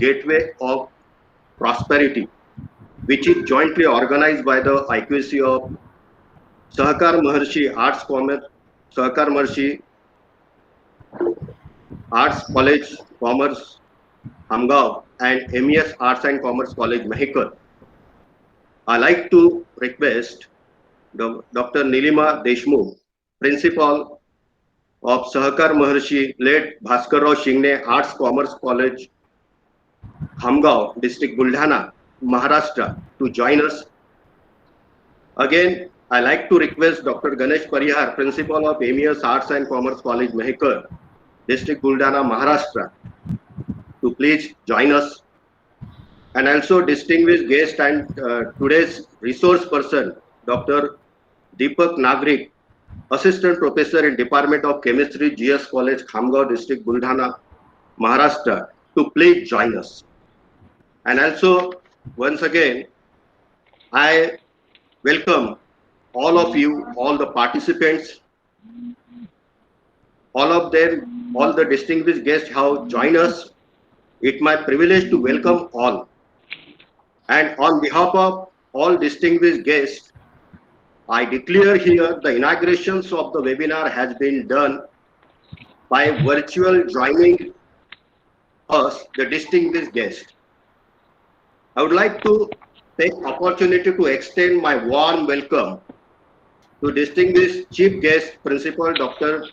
Gateway of Prosperity, which is jointly organized by the IQAC of Sahakar Maharshi Arts Commerce, Sahakar Maharshi Arts College Commerce Hamgaon and MES Arts and Commerce College Mahikar. I like to request Dr. Nilima Deshmukh, Principal of Sahakar Maharshi led Bhaskarrao Shingne Arts Commerce College Hamgaon, District Buldhana, Maharashtra, to join us. Again, I like to request Dr. Ganesh Parihar, Principal of MES Arts and Commerce College Mahikar, District Buldhana, Maharashtra, to please join us. And also distinguished guest and today's resource person, Dr. Deepak Nagrik, Assistant Professor in Department of Chemistry, GS College, Khamgaon District, Buldhana, Maharashtra, to please join us. And also, once again, I welcome all of you, all the participants, all of them, all the distinguished guests have joined us. It's my privilege to welcome all. And on behalf of all distinguished guests, I declare here the inaugurations of the webinar has been done by virtual joining us, the distinguished guest. I would like to take opportunity to extend my warm welcome to distinguished chief guest, Principal Dr.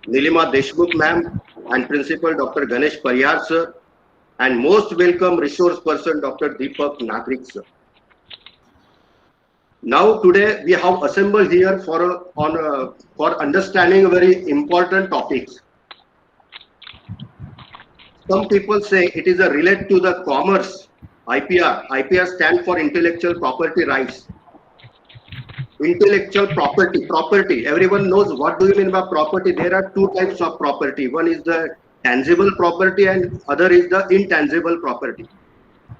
Nilima Deshmukh ma'am and Principal Dr. Ganesh Parihar sir, and most welcome resource person Dr. Deepak Nagrik sir. Now today we have assembled here for understanding very important topics. Some people say it is a relate to the commerce, IPR. IPR stands for intellectual property rights. Intellectual property. Everyone knows what do you mean by property. There are two types of property. One is the tangible property and other is the intangible property.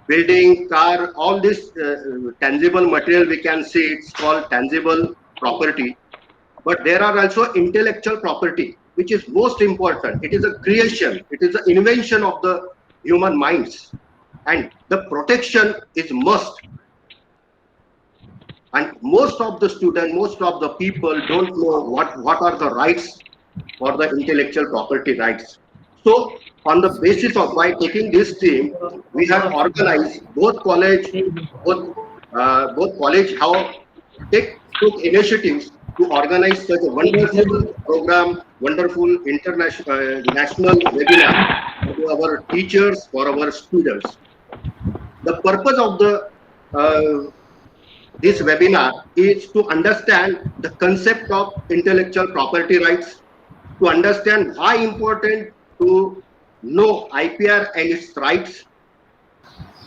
Building, car, all this tangible material we can see, it's called tangible property. But there are also intellectual property, which is most important. It is a creation, it is an invention of the human minds, and the protection is must. And most of the students, most of the people don't know what are the rights for the intellectual property rights. So on the basis of by taking this theme, we have organized both college have took initiatives to organize such a wonderful program, wonderful international national webinar to our teachers, for our students. The purpose of the this webinar is to understand the concept of intellectual property rights, to understand why important to know IPR and its rights,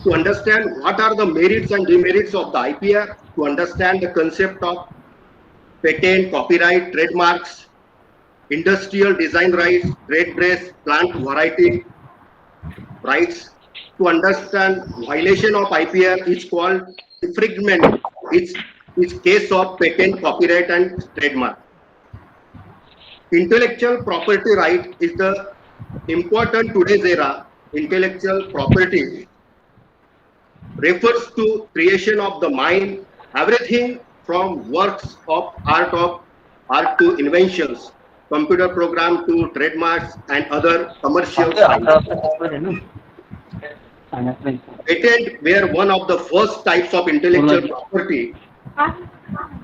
to understand what are the merits and demerits of the IPR, to understand the concept of patent, copyright, trademarks, industrial design rights, trade dress, plant variety rights. To understand violation of IPR is called infringement. It's case of patent, copyright and trademark. Intellectual property right is the important today's era. Intellectual property refers to creation of the mind, everything from works of art to inventions, computer program to trademarks and other commercial sites. Patent were one of the first types of intellectual property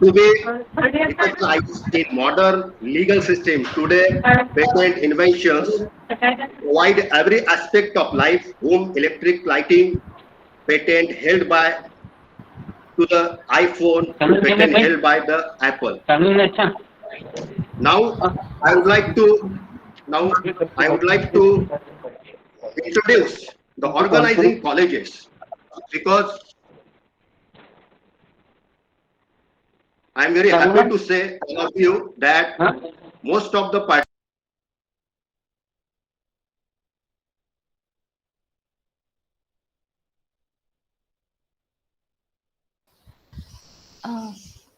to be recognized in modern legal system. Today, patent inventions provide every aspect of life, home, electric, lighting, patent held by to the iPhone, patent held by the Apple. Now, I would like to introduce the organizing colleges, because I am very happy to say all of you that most of the participants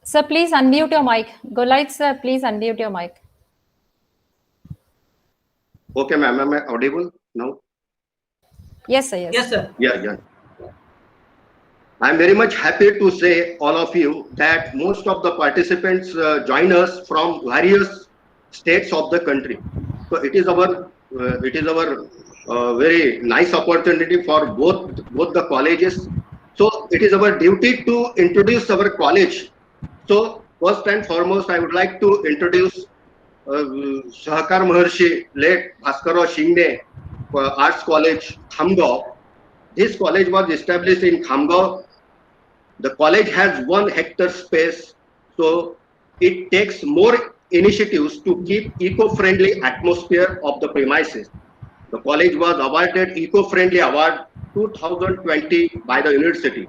sir, please unmute your mic. Golite sir, please unmute your mic. Okay, ma'am, am I audible now? Yes, sir. Yes. Yes, sir. Yeah. I'm very much happy to say, all of you, that most of the participants join us from various states of the country. So it is our very nice opportunity for both the colleges. So it is our duty to introduce our college. So first and foremost, I would like to introduce Sahakar Maharshi, late Bhaskarrao Shinde Arts College, Khamgaon. This college was established in Khamgaon. The college has 1 hectare space, so it takes more initiatives to keep eco-friendly atmosphere of the premises. The college was awarded Eco-Friendly Award 2020 by the university.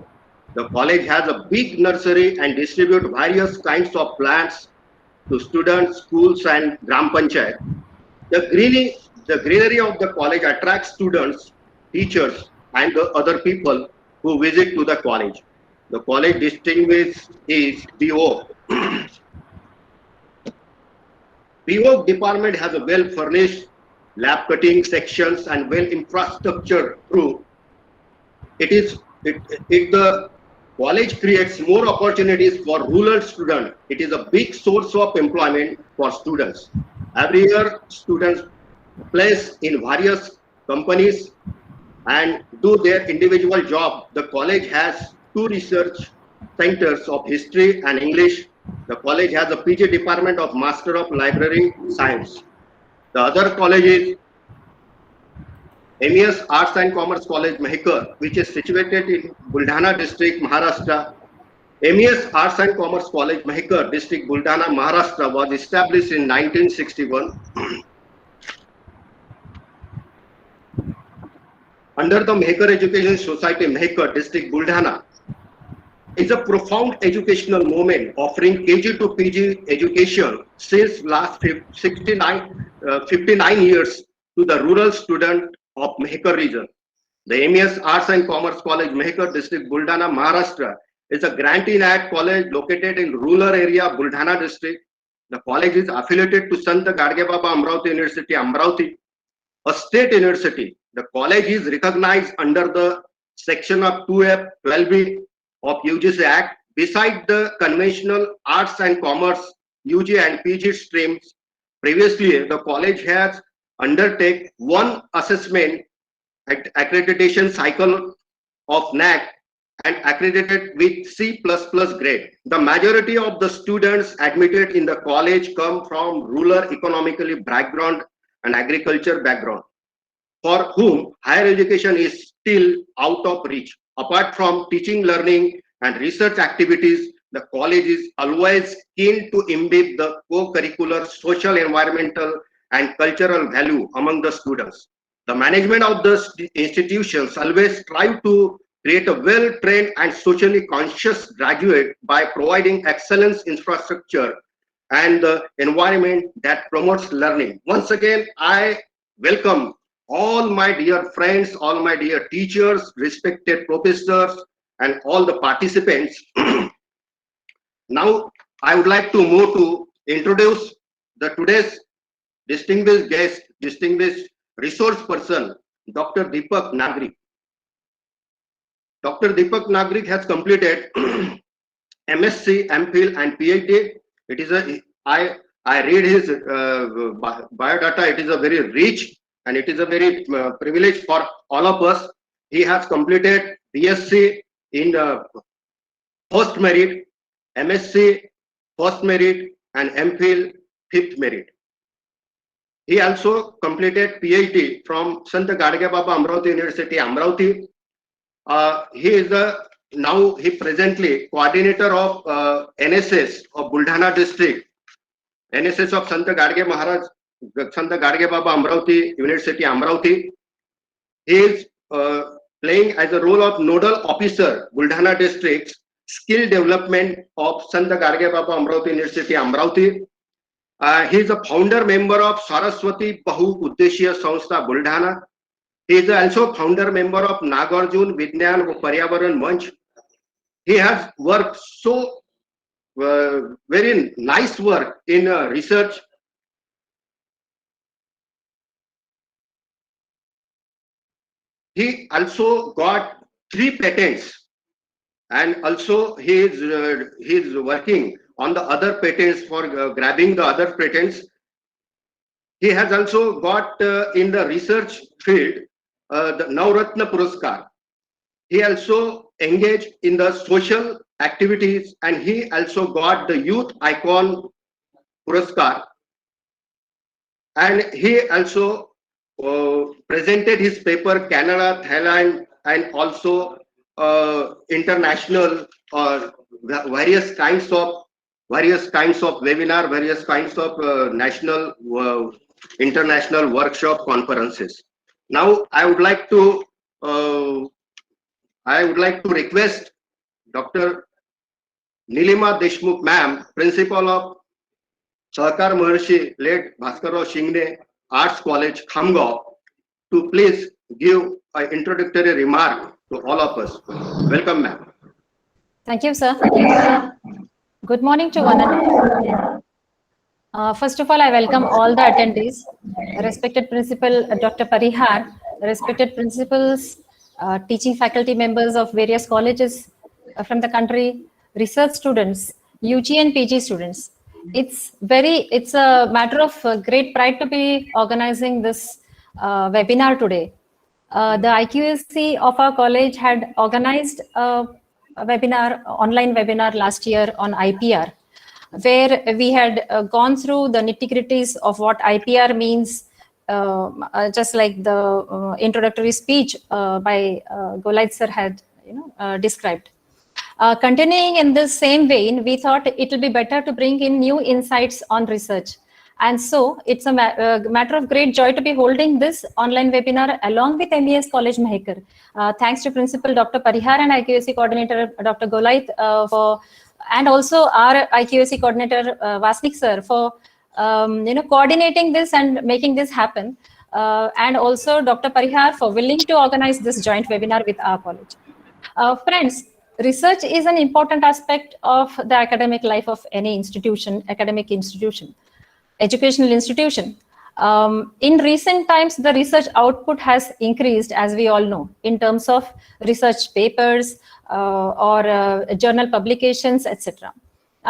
The college has a big nursery and distribute various kinds of plants to students, schools, and Gram Panchayat. The greenery of the college attracts students, teachers, and the other people who visit to the college. The college distinguishes is BO. BO department has a well-furnished lab cutting sections and well infrastructure through. The college creates more opportunities for rural students. It is a big source of employment for students. Every year, students place in various companies and do their individual job. The college has 2 research centers of history and English. The college has a PG department of Master of Library Science. The other college is MES Arts and Commerce College, Mahekar, which is situated in Buldhana district, Maharashtra. MES Arts and Commerce College, Mahekar, district, Buldhana, Maharashtra, was established in 1961. Under the Mahekar Education Society, Mahekar, district, Buldhana, is a profound educational movement offering KG to PG education since last 59 years to the rural student of Mahekar region. The MES Arts and Commerce College, Mahekar district, Buldhana, Maharashtra, is a grant-in-aid college located in rural area, Buldhana district. The college is affiliated to Sant Gadge Baba Amravati University, Amravati, a state university. The college is recognized under the section of 2F 12B of UGC Act. Beside the conventional arts and commerce UG and PG streams, previously the college has undertaken one assessment accreditation cycle of NAC and accredited with C++ grade. The majority of the students admitted in the college come from rural economically background and agriculture background, for whom higher education is still out of reach. Apart from teaching, learning, and research activities, the college is always keen to imbibe the co-curricular, social, environmental, and cultural value among the students. The management of the institutions always strive to create a well-trained and socially conscious graduate by providing excellence infrastructure and the environment that promotes learning. Once again, I welcome all my dear friends, all my dear teachers, respected professors, and all the participants. Now, I would like to move to introduce today's distinguished guest, distinguished resource person, Dr. Deepak Nagrik. Dr. Deepak Nagrik has completed MSc, MPhil, and PhD. It is I read his biodata. It is a very rich and it is a very privilege for all of us. He has completed BSc in first merit, MSc first merit, and MPhil fifth merit. He also completed PhD from Sant Gadge Baba Amravati University, Amravati. He presently coordinator of NSS of Buldhana district, NSS of Sant Gadge Baba Amravati University, Amravati. He is playing as a role of nodal officer, Buldhana district, skill development of Sant Gadge Baba Amravati University, Amravati. He is a founder member of Saraswati Bahu Uddeshiya Sanstha, Buldhana. He is also founder member of Nagarjun Vignan Paryavaran Manch. He has worked so very nice work in research. he also got 3 patents, and also he is working on the other patents for grabbing the other patents. He has also got in the research field the Navratna Puraskar. He also engaged in the social activities, and he also got the Youth Icon Puraskar, and he also presented his paper Canada, Thailand, and also international or various kinds of webinar, various kinds of national, international workshop conferences. Now uh, I would like to request Dr. Nilima Deshmukh ma'am, principal of Sahakar Maharshi led Bhaskarrao Shingne Arts College, Khamgaon, to please give an introductory remark to all of us. Welcome, ma'am. Thank you, sir. Good morning to one and all. First of all, I welcome all the attendees, respected Principal Dr. Parihar, respected principals, teaching faculty members of various colleges from the country, research students, UG and PG students. It's a matter of great pride to be organizing this webinar today. The IQAC of our college had organized a online webinar last year on IPR, where we had gone through the nitty-gritties of what IPR means, just like the introductory speech by Golait sir had described. Continuing in this same vein, we thought it will be better to bring in new insights on research. And so it's a matter of great joy to be holding this online webinar along with MES College Mahekar. Thanks to Principal Dr. Parihar and IQAC Coordinator Dr. Golait and also our IQAC Coordinator Vasnik sir for coordinating this and making this happen. And also Dr. Parihar for willing to organize this joint webinar with our college. Friends, research is an important aspect of the academic life of any institution, academic institution, educational institution. In recent times, the research output has increased, as we all know, in terms of research papers or journal publications, etc.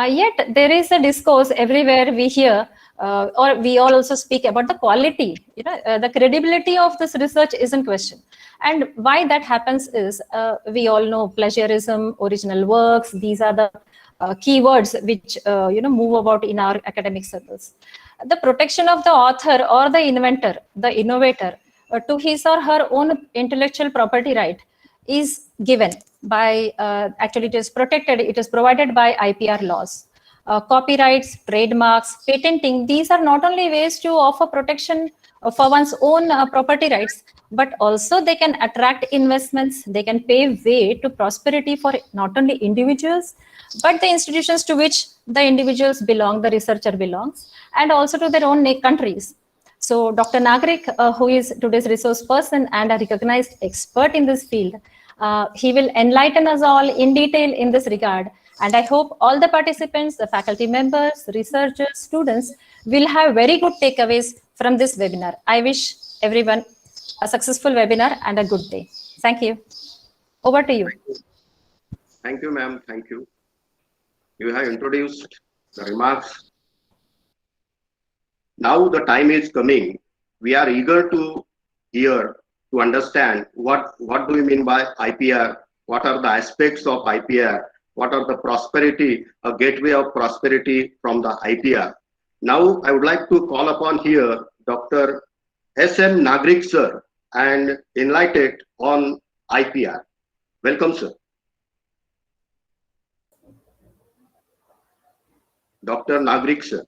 Yet there is a discourse everywhere we hear, or we all also speak about the quality. The credibility of this research is in question. And why that happens is, we all know plagiarism, original works. These are the keywords which move about in our academic circles. The protection of the author or the inventor, the innovator, to his or her own intellectual property right is given by, actually it is protected, it is provided by IPR laws. Copyrights, trademarks, patenting, these are not only ways to offer protection for one's own property rights, but also they can attract investments, they can pave way to prosperity for not only individuals, but the institutions to which the individuals belong, the researcher belongs, and also to their own countries. So Dr. Nagrik, who is today's resource person and a recognized expert in this field, he will enlighten us all in detail in this regard. And I hope all the participants, the faculty members, researchers, students will have very good takeaways from this webinar. I wish everyone a successful webinar and a good day. Thank you. Over to you. Thank you, ma'am. Thank you. You have introduced the remarks. Now the time is coming. We are eager to hear, to understand what do we mean by IPR, what are the aspects of IPR, what are the prosperity, a gateway of prosperity from the IPR. Now I would like to call upon here Dr. S.M. Nagrik sir and enlighten on IPR. Welcome, sir. Dr. Nagrik sir.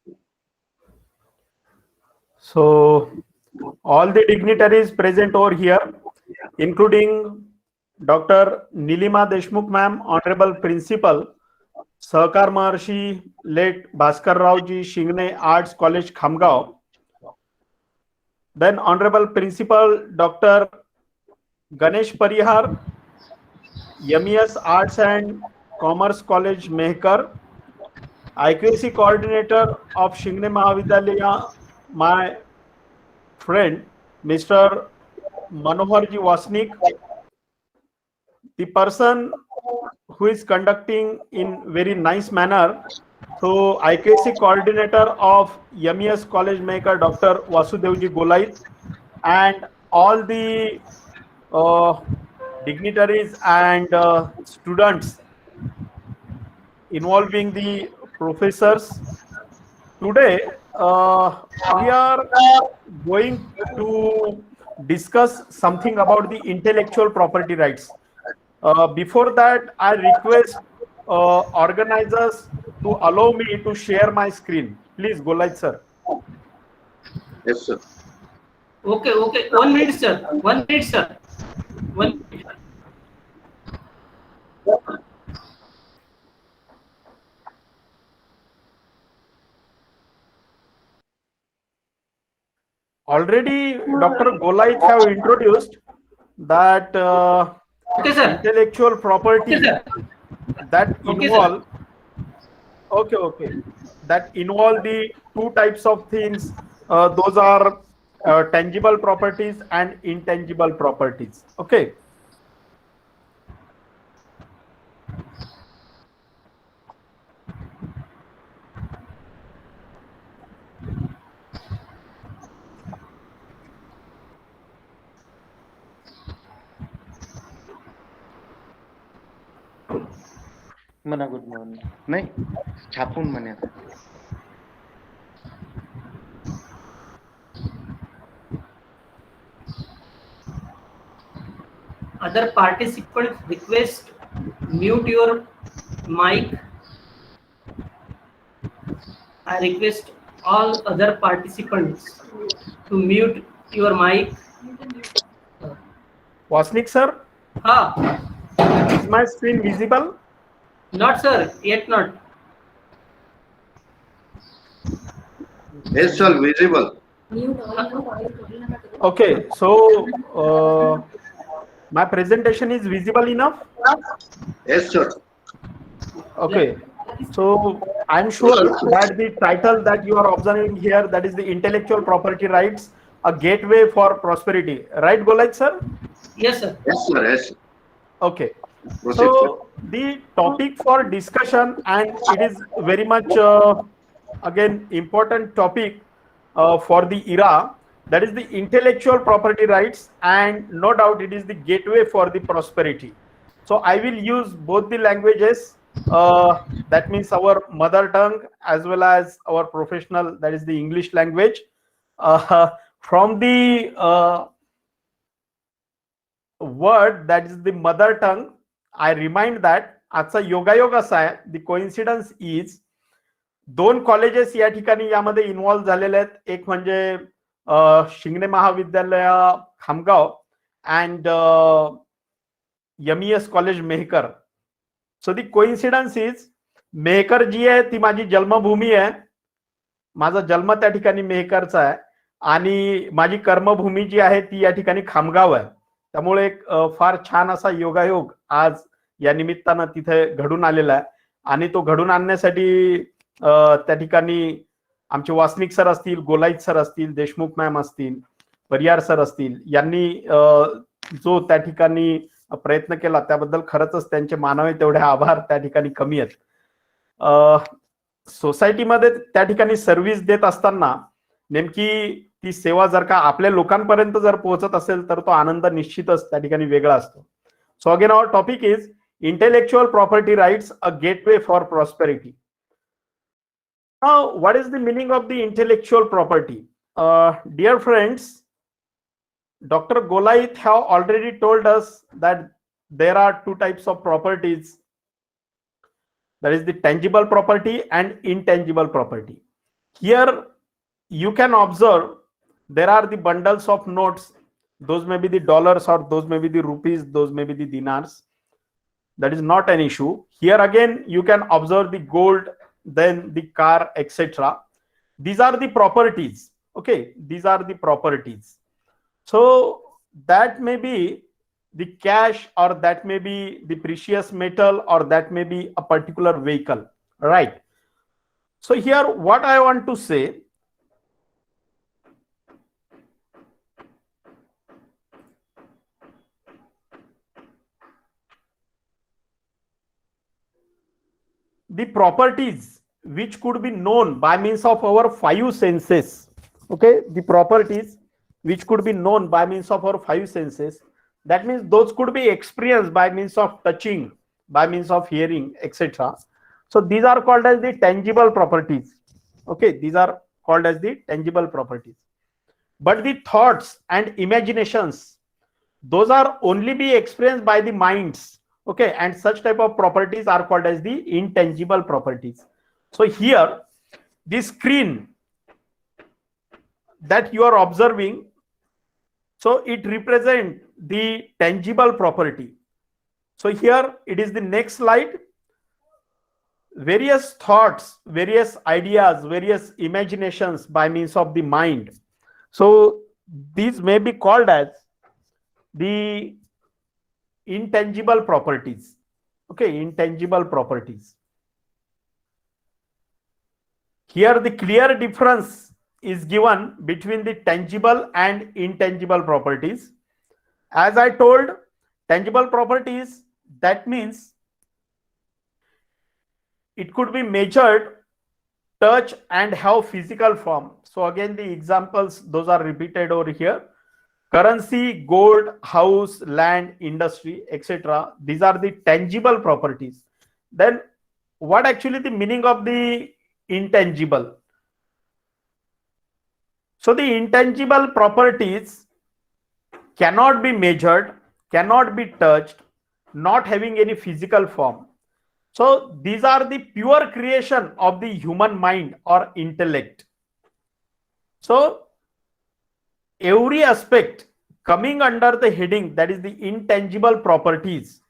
So all the dignitaries present over here, including Dr. Nilima Deshmukh ma'am, Honorable Principal, Sahakar Maharshi late Bhaskarrao ji Shingne Arts College, Khamgaon. Then Honorable Principal Dr. Ganesh Parihar, MES Arts and Commerce College, Mahekar, IQAC Coordinator of Shingne Mahavidyalaya, my friend, Mr. Manoharji Wasnik, the person who is conducting in very nice manner. So IKC coordinator of MES College Maker, Dr. Vasudevji Golait, and all the dignitaries and students involving the professors. Today, we are going to discuss something about the intellectual property rights. Before that, I request organizers to allow me to share my screen. Please, Golait sir. Yes, sir. Okay, okay. 1 minute, sir. 1 minute, sir. 1 minute. Already, Dr. Golait have introduced that Okay, sir. intellectual property Okay, sir. that Okay, involve that involve the two types of things. Those are tangible properties and intangible properties. Okay. म्हणा good morning नाही छापून म्हणायचं Other participants request mute your mic. I request all other participants to mute your mic. Wasnik sir, is my screen visible? Not, sir. Yet not. Yes, sir, visible. Okay, so my presentation is visible enough? Yes, sir. Okay, so I'm sure that the title that you are observing here, that is the intellectual property rights, a gateway for prosperity. Right, Golait sir? Yes, sir. Yes, sir. Yes. Okay. Proceed, sir. So the topic for discussion, and it is very much again important topic for the era, that is the intellectual property rights, and no doubt it is the gateway for the prosperity. So I will use both the languages, that means our mother tongue as well as our professional, that is the English language. From the word that is the mother tongue, I remind that आजचा योगायोग असा आहे, the coincidence is दोन colleges या ठिकाणी यामध्ये involve झालेले आहेत. एक म्हणजे शिंगणे महाविद्यालय Khamgaon and MES college Mehkar. So the coincidence is, Mehkar जी आहे ती माझी जन्मभूमी आहे, माझा जन्म त्या ठिकाणी मेहकरचा आहे, आणि माझी कर्मभूमी जी आहे ती या ठिकाणी खामगाव आहे. त्यामुळे एक फार छान असा योगायोग आज या निमित्तानं तिथे घडून आलेला आहे. आणि तो घडून आणण्यासाठी त्या ठिकाणी आमचे वासनिक सर असतील, गोलाईत सर असतील, देशमुख मॅम असतील, परिहार सर असतील, यांनी जो त्या ठिकाणी प्रयत्न केला त्याबद्दल खरंच त्यांचे मानवी तेवढे आभार त्या ठिकाणी कमी आहेत. सोसायटीमध्ये त्या ठिकाणी सर्व्हिस देत असताना नेमकी ती सेवा जर का आपल्या लोकांपर्यंत जर पोहोचत असेल तर तो आनंद निश्चितच त्या ठिकाणी वेगळा असतो. So again our topic is intellectual property rights, a gateway for prosperity. Now, what is the meaning of the intellectual property? Dear friends, Dr. Golait have already told us that there are two types of properties. That is the tangible property and intangible property. Here you can observe there are the bundles of notes. Those may be the dollars, or those may be the rupees, those may be the dinars. That is not an issue. Here again you can observe the gold, then the car, etc. These are the properties. Okay, these are the properties. So that may be the cash, or that may be the precious metal, or that may be a particular vehicle, right? So here what I want to say, the properties which could be known by means of our five senses. Okay, the properties which could be known by means of our five senses. That means those could be experienced by means of touching, by means of hearing, etc. So these are called as the tangible properties. Okay, these are called as the tangible properties. But the thoughts and imaginations, those are only be experienced by the minds. Okay, and such type of properties are called as the intangible properties. So here, the screen that you are observing, so it represents the tangible property. So here it is the next slide. Various thoughts, various ideas, various imaginations by means of the mind. So these may be called as the intangible properties. Okay, intangible properties. Here the clear difference is given between the tangible and intangible properties. As I told, tangible properties, that means it could be measured, touch, and have physical form. So again, the examples, those are repeated over here. Currency, gold, house, land, industry, etc. These are the tangible properties. Then what actually the meaning of the intangible? So the intangible properties cannot be measured, cannot be touched, not having any physical form. So these are the pure creation of the human mind or intellect. So every aspect coming under the heading, that is the intangible properties,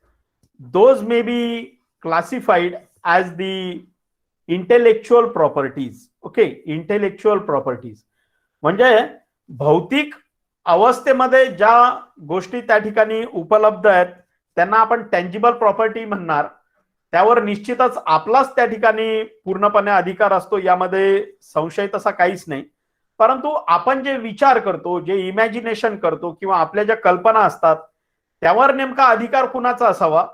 those may be classified as the intellectual properties. Okay, intellectual properties. म्हणजे भौतिक अवस्थेमध्ये ज्या गोष्टी त्या ठिकाणी उपलब्ध आहेत त्यांना आपण टँजिबल प्रॉपर्टी म्हणणार. त्यावर निश्चितच आपलाच त्या ठिकाणी पूर्णपणे अधिकार असतो, यामध्ये संशय तसा काहीच नाही. परंतु आपण जे विचार करतो, जे इमॅजिनेशन करतो किंवा आपल्या ज्या कल्पना असतात त्यावर नेमका अधिकार कुणाचा असावा,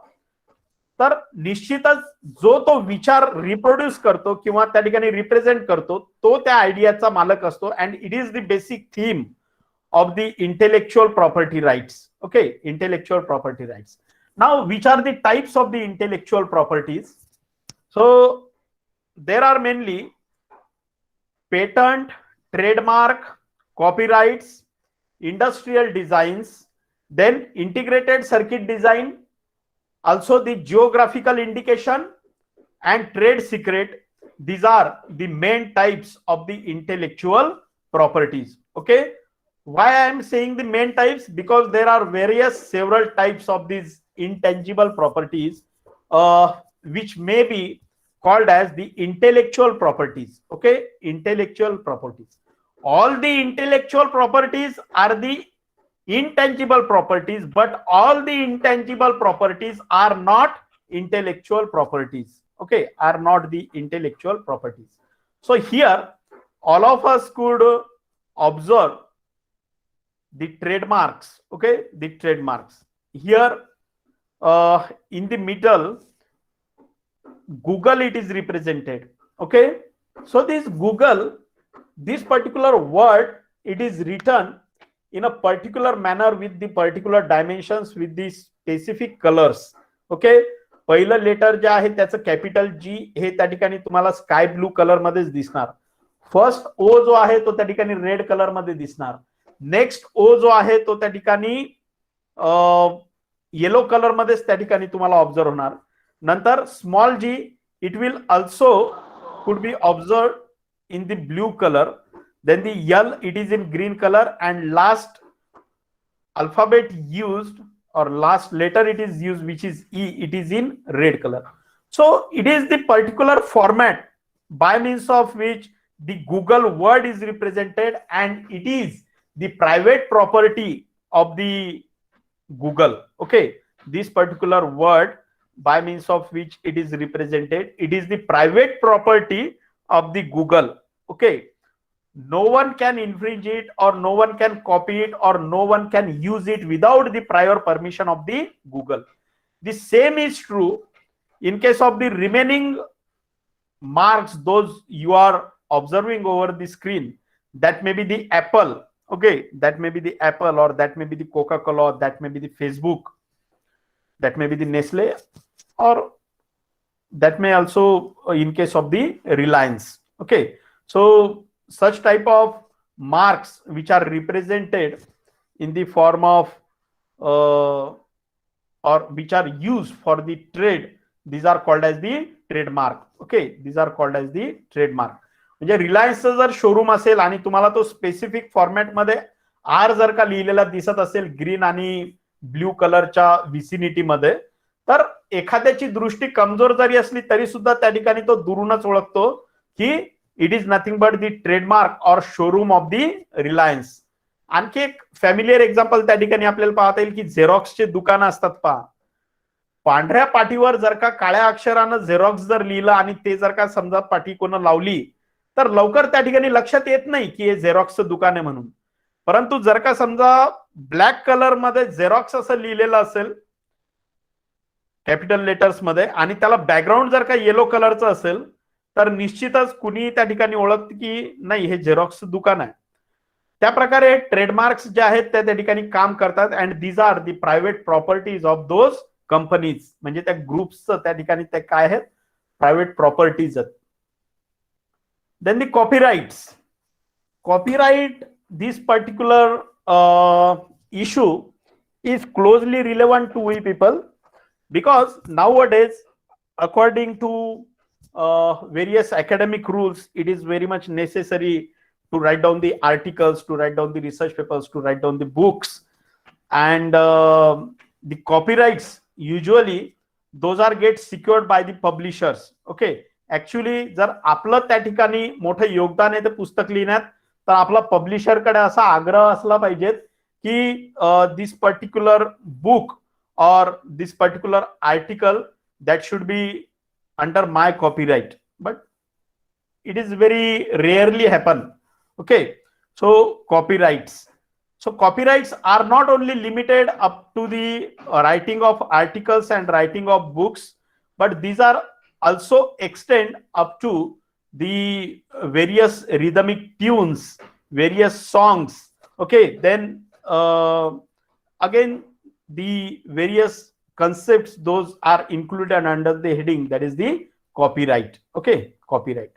तर निश्चितच जो तो विचार रिप्रोड्यूस करतो किंवा त्या ठिकाणी रिप्रेझेंट करतो तो त्या आयडियाचा मालक असतो. And it is the basic theme of the intellectual property rights. Okay, intellectual property rights. Now, which are the types of the intellectual properties? So there are mainly patent, trademark, copyrights, industrial designs, then integrated circuit design, also the geographical indication and trade secret. These are the main types of the intellectual properties. Okay, why I am saying the main types? Because there are several types of these intangible properties which may be called as the intellectual properties. Okay, intellectual properties. All the intellectual properties are the intangible properties, but all the intangible properties are not intellectual properties. Okay, are not the intellectual properties. So here all of us could observe the trademarks. Okay, the trademarks. Here in the middle, Google, it is represented. Okay, so this Google, this particular word, it is written in a particular manner with the particular dimensions with the specific colors. Okay, पहिलं letter जे आहे त्याचं capital G हे त्या ठिकाणी तुम्हाला sky blue colour मध्येच दिसणार. First ओ जो आहे तो त्या ठिकाणी रेड कलर मध्ये दिसणार. नेक्स्ट ओ जो आहे तो त्या ठिकाणी येलो कलर मध्येच त्या ठिकाणी तुम्हाला ऑब्झर्व होणार. नंतर small g, it will also could be observe in the blue colour. Then the L, it is in green colour. And last alphabet used or last letter it is used, which is E, it is in red color. So it is the particular format by means of which the Google word is represented, and it is the private property of the Google. Okay, this particular word by means of which it is represented, it is the private property of the Google. Okay, no one can infringe it, or no one can copy it, or no one can use it without the prior permission of the Google. The same is true in case of the remaining marks those you are observing over the screen, that may be the Apple, okay, that may be the Apple, or that may be the Coca-Cola, or that may be the Facebook, that may be the Nestle, or that may also in case of the Reliance. Okay, so such type of marks which are represented in the form of or which are used for the trade, these are called as the trademark. Okay, these are called as the trademark. म्हणजे रिलायन्सचं जर showroom असेल आणि तुम्हाला तो specific फॉर्मॅटमध्ये are जर का लिहिलेला दिसत असेल ग्रीन आणि ब्ल्यू कलरच्या विसिनिटी मध्ये, तर एखाद्याची दृष्टी कमजोर जरी असली तरी सुद्धा त्या ठिकाणी तो दुरूनच ओळखतो की it is nothing but the trademark और शोरूम ऑफ दी रिलायन्स. आणखी एक फॅमिलियर एक्झाम्पल त्या ठिकाणी आपल्याला पाहता येईल की झेरॉक्सचे दुकानं असतात पहा. पांढऱ्या पाटीवर जर का काळ्या अक्षरानं झेरॉक्स जर लिहिलं आणि ते जर का समजा पाटी कोण लावली तर लवकर त्या ठिकाणी लक्षात येत नाही की हे झेरॉक्सचं दुकान आहे म्हणून. परंतु जर का समजा ब्लॅक कलर मध्ये झेरॉक्स असं लिहिलेलं असेल कॅपिटल लेटर्स मध्ये आणि त्याला बॅकग्राऊंड जर का येलो कलरचं असेल तर निश्चितच कुणी त्या ठिकाणी ओळखत की नाही हे झेरॉक्सचं दुकान आहे. त्या प्रकारे ट्रेडमार्क्स जे आहेत त्या ठिकाणी काम करतात. And these are the private properties of those companies, म्हणजे त्या ग्रुप्सचं त्या ठिकाणी ते काय आहेत, प्रायव्हेट प्रॉपर्टीज आहेत. Then the copyrights. Copyright, this particular issue is closely relevant to we people, because nowadays according to various academic rules it is very much necessary to write down the articles, to write down the research papers, to write down the books, and the copyrights usually those are get secured by the publishers. Okay, actually जर आपलं त्या ठिकाणी मोठं योगदान आहे ते पुस्तक लिहिण्यात, तर आपला पब्लिशरकडे असा आग्रह असला पाहिजे की दिस पर्टिक्युलर बुक और this particular article that should be under my copyright, but it is very rarely happen. Okay, so copyrights. So copyrights are not only limited up to the writing of articles and writing of books, but these are also extend up to the various rhythmic tunes, various songs. Okay, then again the various concepts, those are included under the heading that is the copyright. Okay, copyright.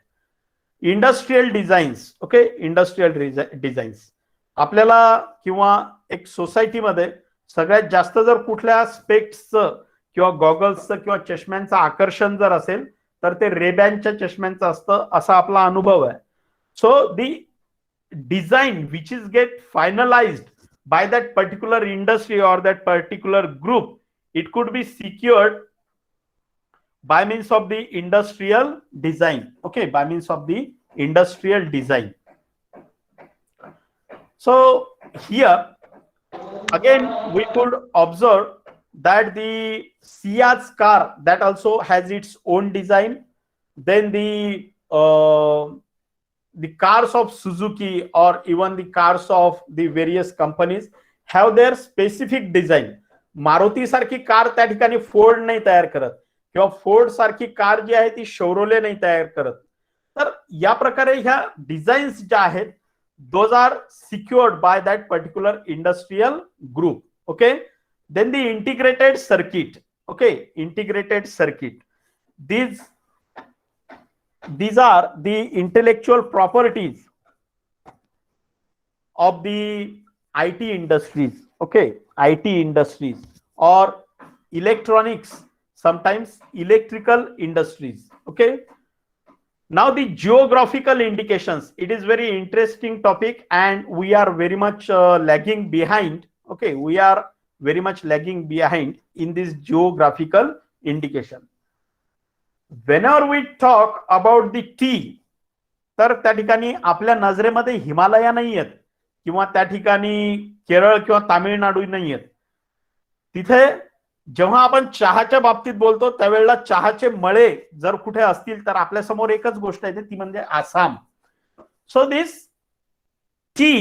Industrial designs. Okay, industrial designs. आपल्याला किंवा एक सोसायटीमध्ये सगळ्यात जास्त जर कुठल्या स्पेक्सचं किंवा गॉगल्सचं किंवा चष्म्यांचं आकर्षण जर असेल तर ते रेबॅनच्या चष्म्यांचं असतं असा आपला अनुभव आहे. So the design which is get finalised by that particular industry or that particular group, it could be secured by means of the industrial design. Okay, by means of the industrial design. So here again we could observe that the Ciaz car that also has its own design. Then the cars of Suzuki or even the cars of the various companies have their specific design. Maruti सारखी car त्या ठिकाणी Ford नाही तयार करत किंवा Ford सारखी car जी आहे ती शोरोले नाही तयार करत. तर या प्रकारे ह्या डिझाईन्स ज्या आहेत those are secured by that particular industrial group. Okay, then the integrated circuit. Okay, integrated circuit. These are the intellectual properties of the IT industries. Okay, IT industries or electronics, sometimes electrical industries. Okay, now the geographical indications, it is very interesting topic and we are very much lagging behind. Okay, we are very much lagging behind in this geographical indication. Whenever we talk about the tea, तर त्या ठिकाणी आपल्या नजरेमध्ये हिमालय नाही आहेत किंवा त्या ठिकाणी केरळ किंवा तामिळनाडू नाही आहेत. तिथे जेव्हा आपण चहाच्या बाबतीत बोलतो त्यावेळेला चहाचे मळे जर कुठे असतील तर आपल्या समोर एकच गोष्ट येते ती म्हणजे Assam. So this T,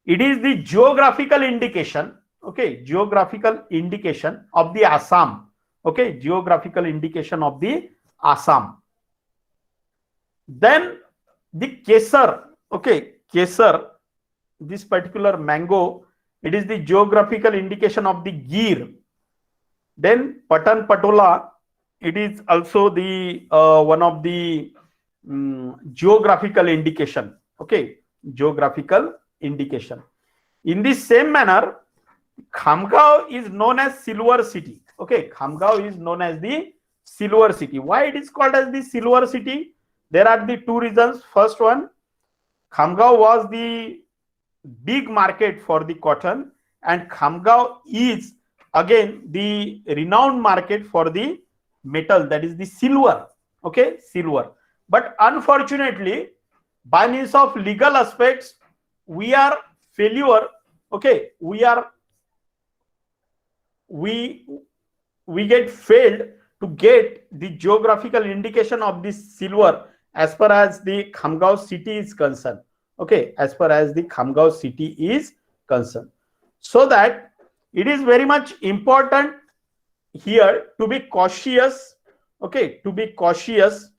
it is the geographical indication. Okay, geographical indication of the Assam. Okay, geographical indication of the Assam. Then the kesar, okay, kesar, this particular mango, it is the geographical indication of the Gir. Then Patan Patola, it is also the one of the geographical indication, okay, geographical indication. In the same manner, Khamgaon is known as Silver City. Okay, Khamgaon is known as the Silver City. Why it is called as the Silver City? There are the two reasons. First one, Khamgaon was the big market for the cotton, and Khamgaon is again the renowned market for the metal, that is the silver. Okay, silver. But unfortunately, by means of legal aspects, we are failure. Okay, we get failed to get the geographical indication of this silver as far as the Khamgaon city is concerned. Okay, as far as the Khamgaon city is concerned. So that it is very much important here to be cautious, okay, to be cautious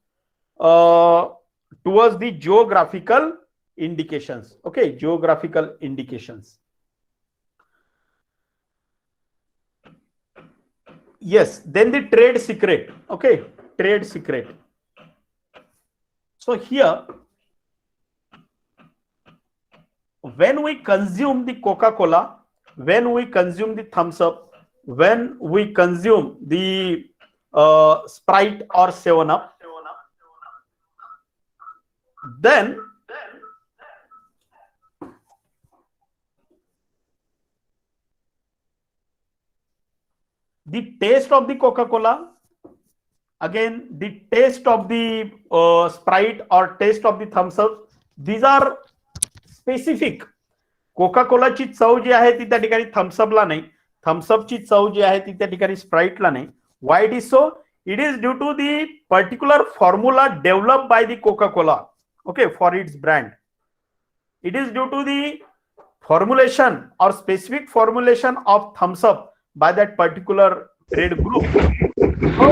towards the geographical indications. Okay, geographical indications. Yes, then the trade secret. Okay, trade secret. So here, when we consume the Coca-Cola, when we consume the Thumbs Up, when we consume the Sprite or 7-Up, then the taste of the Coca-Cola, again the taste of the Sprite or taste of the Thumbs Up, these are specific. कोका कोलाची चव जी आहे ती त्या ठिकाणी थम्सअपला नाही, थम्सअपची चव जी आहे ती त्या ठिकाणी स्प्राइटला नाही. Why it is so? It is due to the particular formula develop by the Coca Cola, okay, for its brand. It is due to the formulation or specific formulation of thumbs up by that particular trade group. So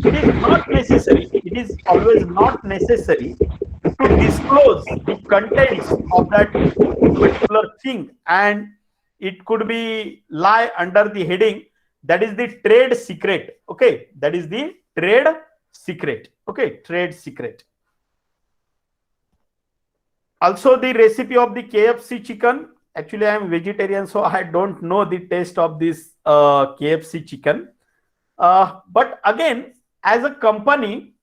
it is not necessary, it is always not necessary to disclose the contents of that particular thing, and it could be lie under the heading that is the trade secret. Okay, that is the trade secret. Okay, trade secret. Also the recipe of the KFC chicken. Actually, I am vegetarian, so I don't know the taste of this KFC chicken. But again, as a company,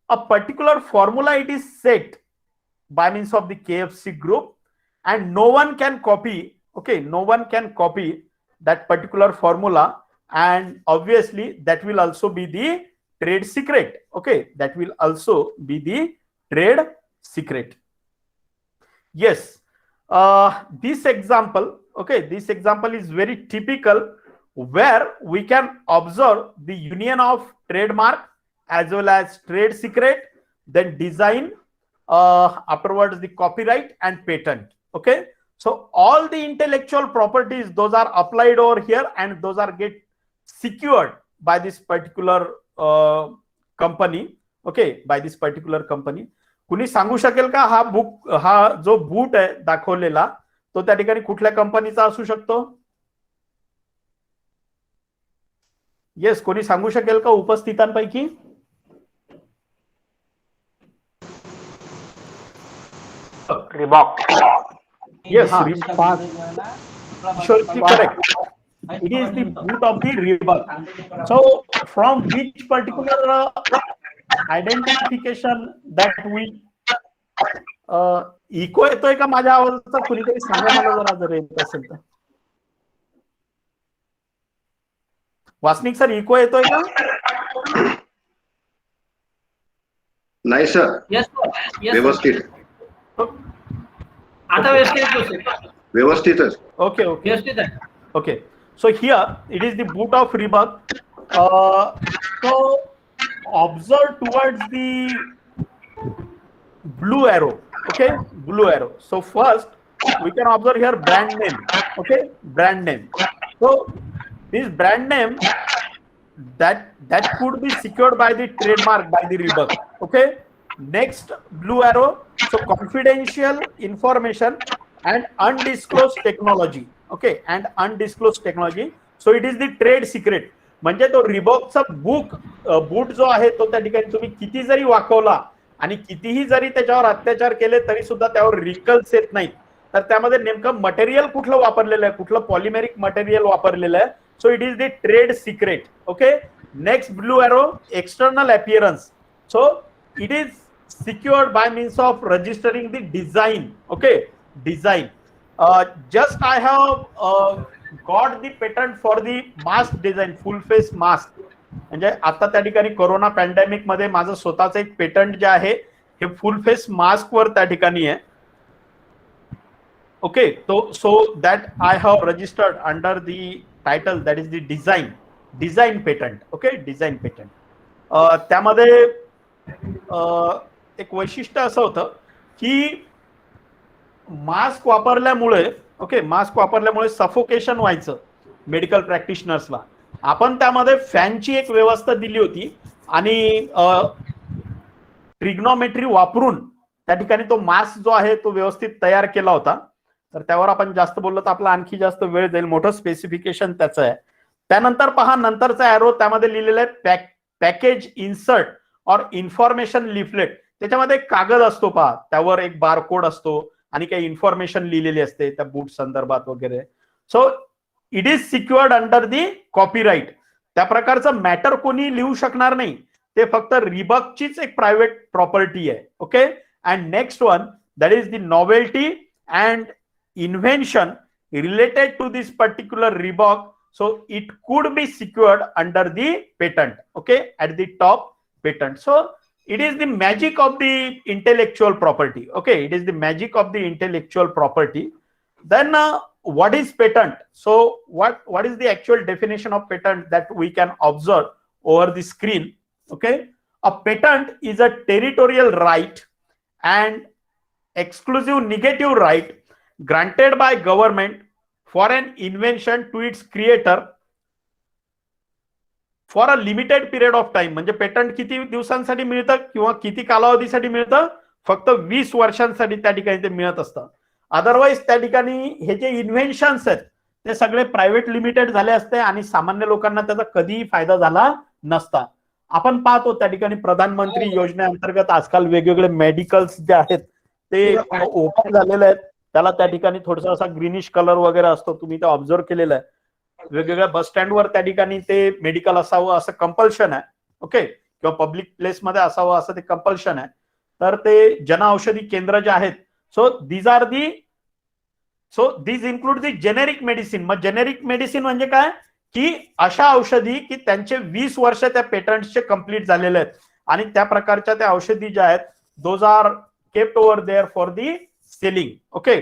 a particular formula it is set by means of the KFC group, and no one can copy. Okay, no one can copy that particular formula, and obviously that will also be the trade secret. Okay, that will also be the trade secret. Yes. This example, okay, this example is very typical, where we can observe the union of trademark as well as trade secret, then design, afterwards the copyright and patent. Okay, so all the intellectual properties, those are applied over here, and those are get secured by this particular company. Okay, by this particular company. कुणी सांगू शकेल का हा जो boot आहे दाखवलेला तो त्या ठिकाणी कुठल्या कंपनीचा असू शकतो? येस, कोणी सांगू शकेल का उपस्थितांपैकी? Reebok. Yes, Reebok. Sure, correct. It is the boot of the Reebok. So from which particular identification that we echo येतोय का माझ्या आवाजाचा? कुणीतरी सांगा मला जरा, जर येत असेल तर. वासनिक सर, इको येतोय का? नाही सर, व्यवस्थित. आता व्यवस्थितच. ओके ओके व्यवस्थित आहे. Okay, so here it is the boot of Reebok. So observe towards the blue arrow. Okay, blue arrow. So first we can observe here brand name. Okay, brand name. So this brand name that could be secured by the trademark by the Reebok. Okay, Next blue arrow, so confidential information and undisclosed technology. Okay, and undisclosed technology. So it is the trade secret. म्हणजे तो रिबॉकचा boot जो आहे तो त्या ठिकाणी तुम्ही किती जरी वाकवला आणि कितीही जरी त्याच्यावर अत्याचार केले तरी सुद्धा त्यावर रिकल्स येत नाहीत. तर त्यामध्ये नेमकं मटेरियल कुठलं वापरलेलं आहे, कुठलं पॉलिमेरिक मटेरियल वापरलेलं आहे. So it is the trade secret. Okay, next blue arrow, external appearance. So it is secured by means of registering the design. Okay, design. Just I have got the patent for the mask design, full face mask. म्हणजे आता त्या ठिकाणी corona pandemic मध्ये माझं स्वतःचं एक patent जे आहे हे फुल फेस मास्क वर त्या ठिकाणी आहे. Okay, so that I have registered under the title that is the design patent. Okay, design patent. त्यामध्ये एक वैशिष्ट्य असं होतं की मास्क वापरल्यामुळे, मास्क वापरल्यामुळे सफोकेशन व्हायचं मेडिकल प्रॅक्टिशनर्सला. आपण त्यामध्ये फॅनची एक व्यवस्था दिली होती आणि ट्रिग्नोमेट्री वापरून त्या ठिकाणी तो मास्क जो आहे तो व्यवस्थित तयार केला होता. तर त्यावर आपण जास्त बोललो तर आपला आणखी जास्त वेळ जाईल. मोठं स्पेसिफिकेशन त्याचं आहे. त्यानंतर पहा नंतरचा एरो, त्यामध्ये लिहिलेलं आहे पॅकेज इन्सर्ट और इन्फॉर्मेशन लिफलेट. त्याच्यामध्ये एक कागद असतो पहा, त्यावर एक बारकोड असतो आणि काही इन्फॉर्मेशन लिहिलेली असते त्या बूट संदर्भात वगैरे. सो it is secured under the copyright. त्या प्रकारचं मॅटर कोणी लिहू शकणार नाही, ते फक्त रिबॉकचीच एक प्रायव्हेट प्रॉपर्टी आहे. Okay, and next one that is the novelty and invention related to this particular Reebok. So it could be secured under the patent. Okay, at the top patent. So it is the magic of the intellectual property. Okay, it is the magic of the intellectual property. Then what is patent? So what is the actual definition of patent that we can observe over the screen? Okay, a patent is a territorial right and exclusive negative right granted by government for an invention to its creator for a limited period of time. म्हणजे patent किती दिवसांसाठी मिळतं किंवा किती कालावधीसाठी मिळतं? फक्त 20 वर्षांसाठी त्या ठिकाणी ते मिळत असतं. अदरवाईज त्या ठिकाणी हे जे इन्व्हेन्शन्स आहेत ते सगळे प्रायव्हेट लिमिटेड झाले असते आणि सामान्य लोकांना त्याचा कधीही फायदा झाला नसता. आपण पाहतो त्या ठिकाणी प्रधानमंत्री योजनेअंतर्गत आजकाल वेगवेगळे मेडिकल्स जे आहेत ते ओपन झालेले आहेत. त्याला त्या ठिकाणी थोडासा असा ग्रीनिश कलर वगैरे असतो, तुम्ही ते ऑब्झर्व केलेलं आहे. वेगवेगळ्या बस स्टँडवर त्या ठिकाणी ते मेडिकल असावं असं कंपल्शन आहे. ओके, किंवा पब्लिक प्लेस मध्ये असावं असं ते कंपल्शन आहे. तर ते जनऔषधी केंद्र जे आहेत, so these include the generic medicine. Mug generic medicine म्हणजे काय की अशा औषधी की त्यांचे 20 वर्ष त्या पेटंटचे कंप्लीट झालेले आहेत आणि त्या प्रकारच्या त्या औषधी ज्या आहेत those are kept over there for the selling. Okay,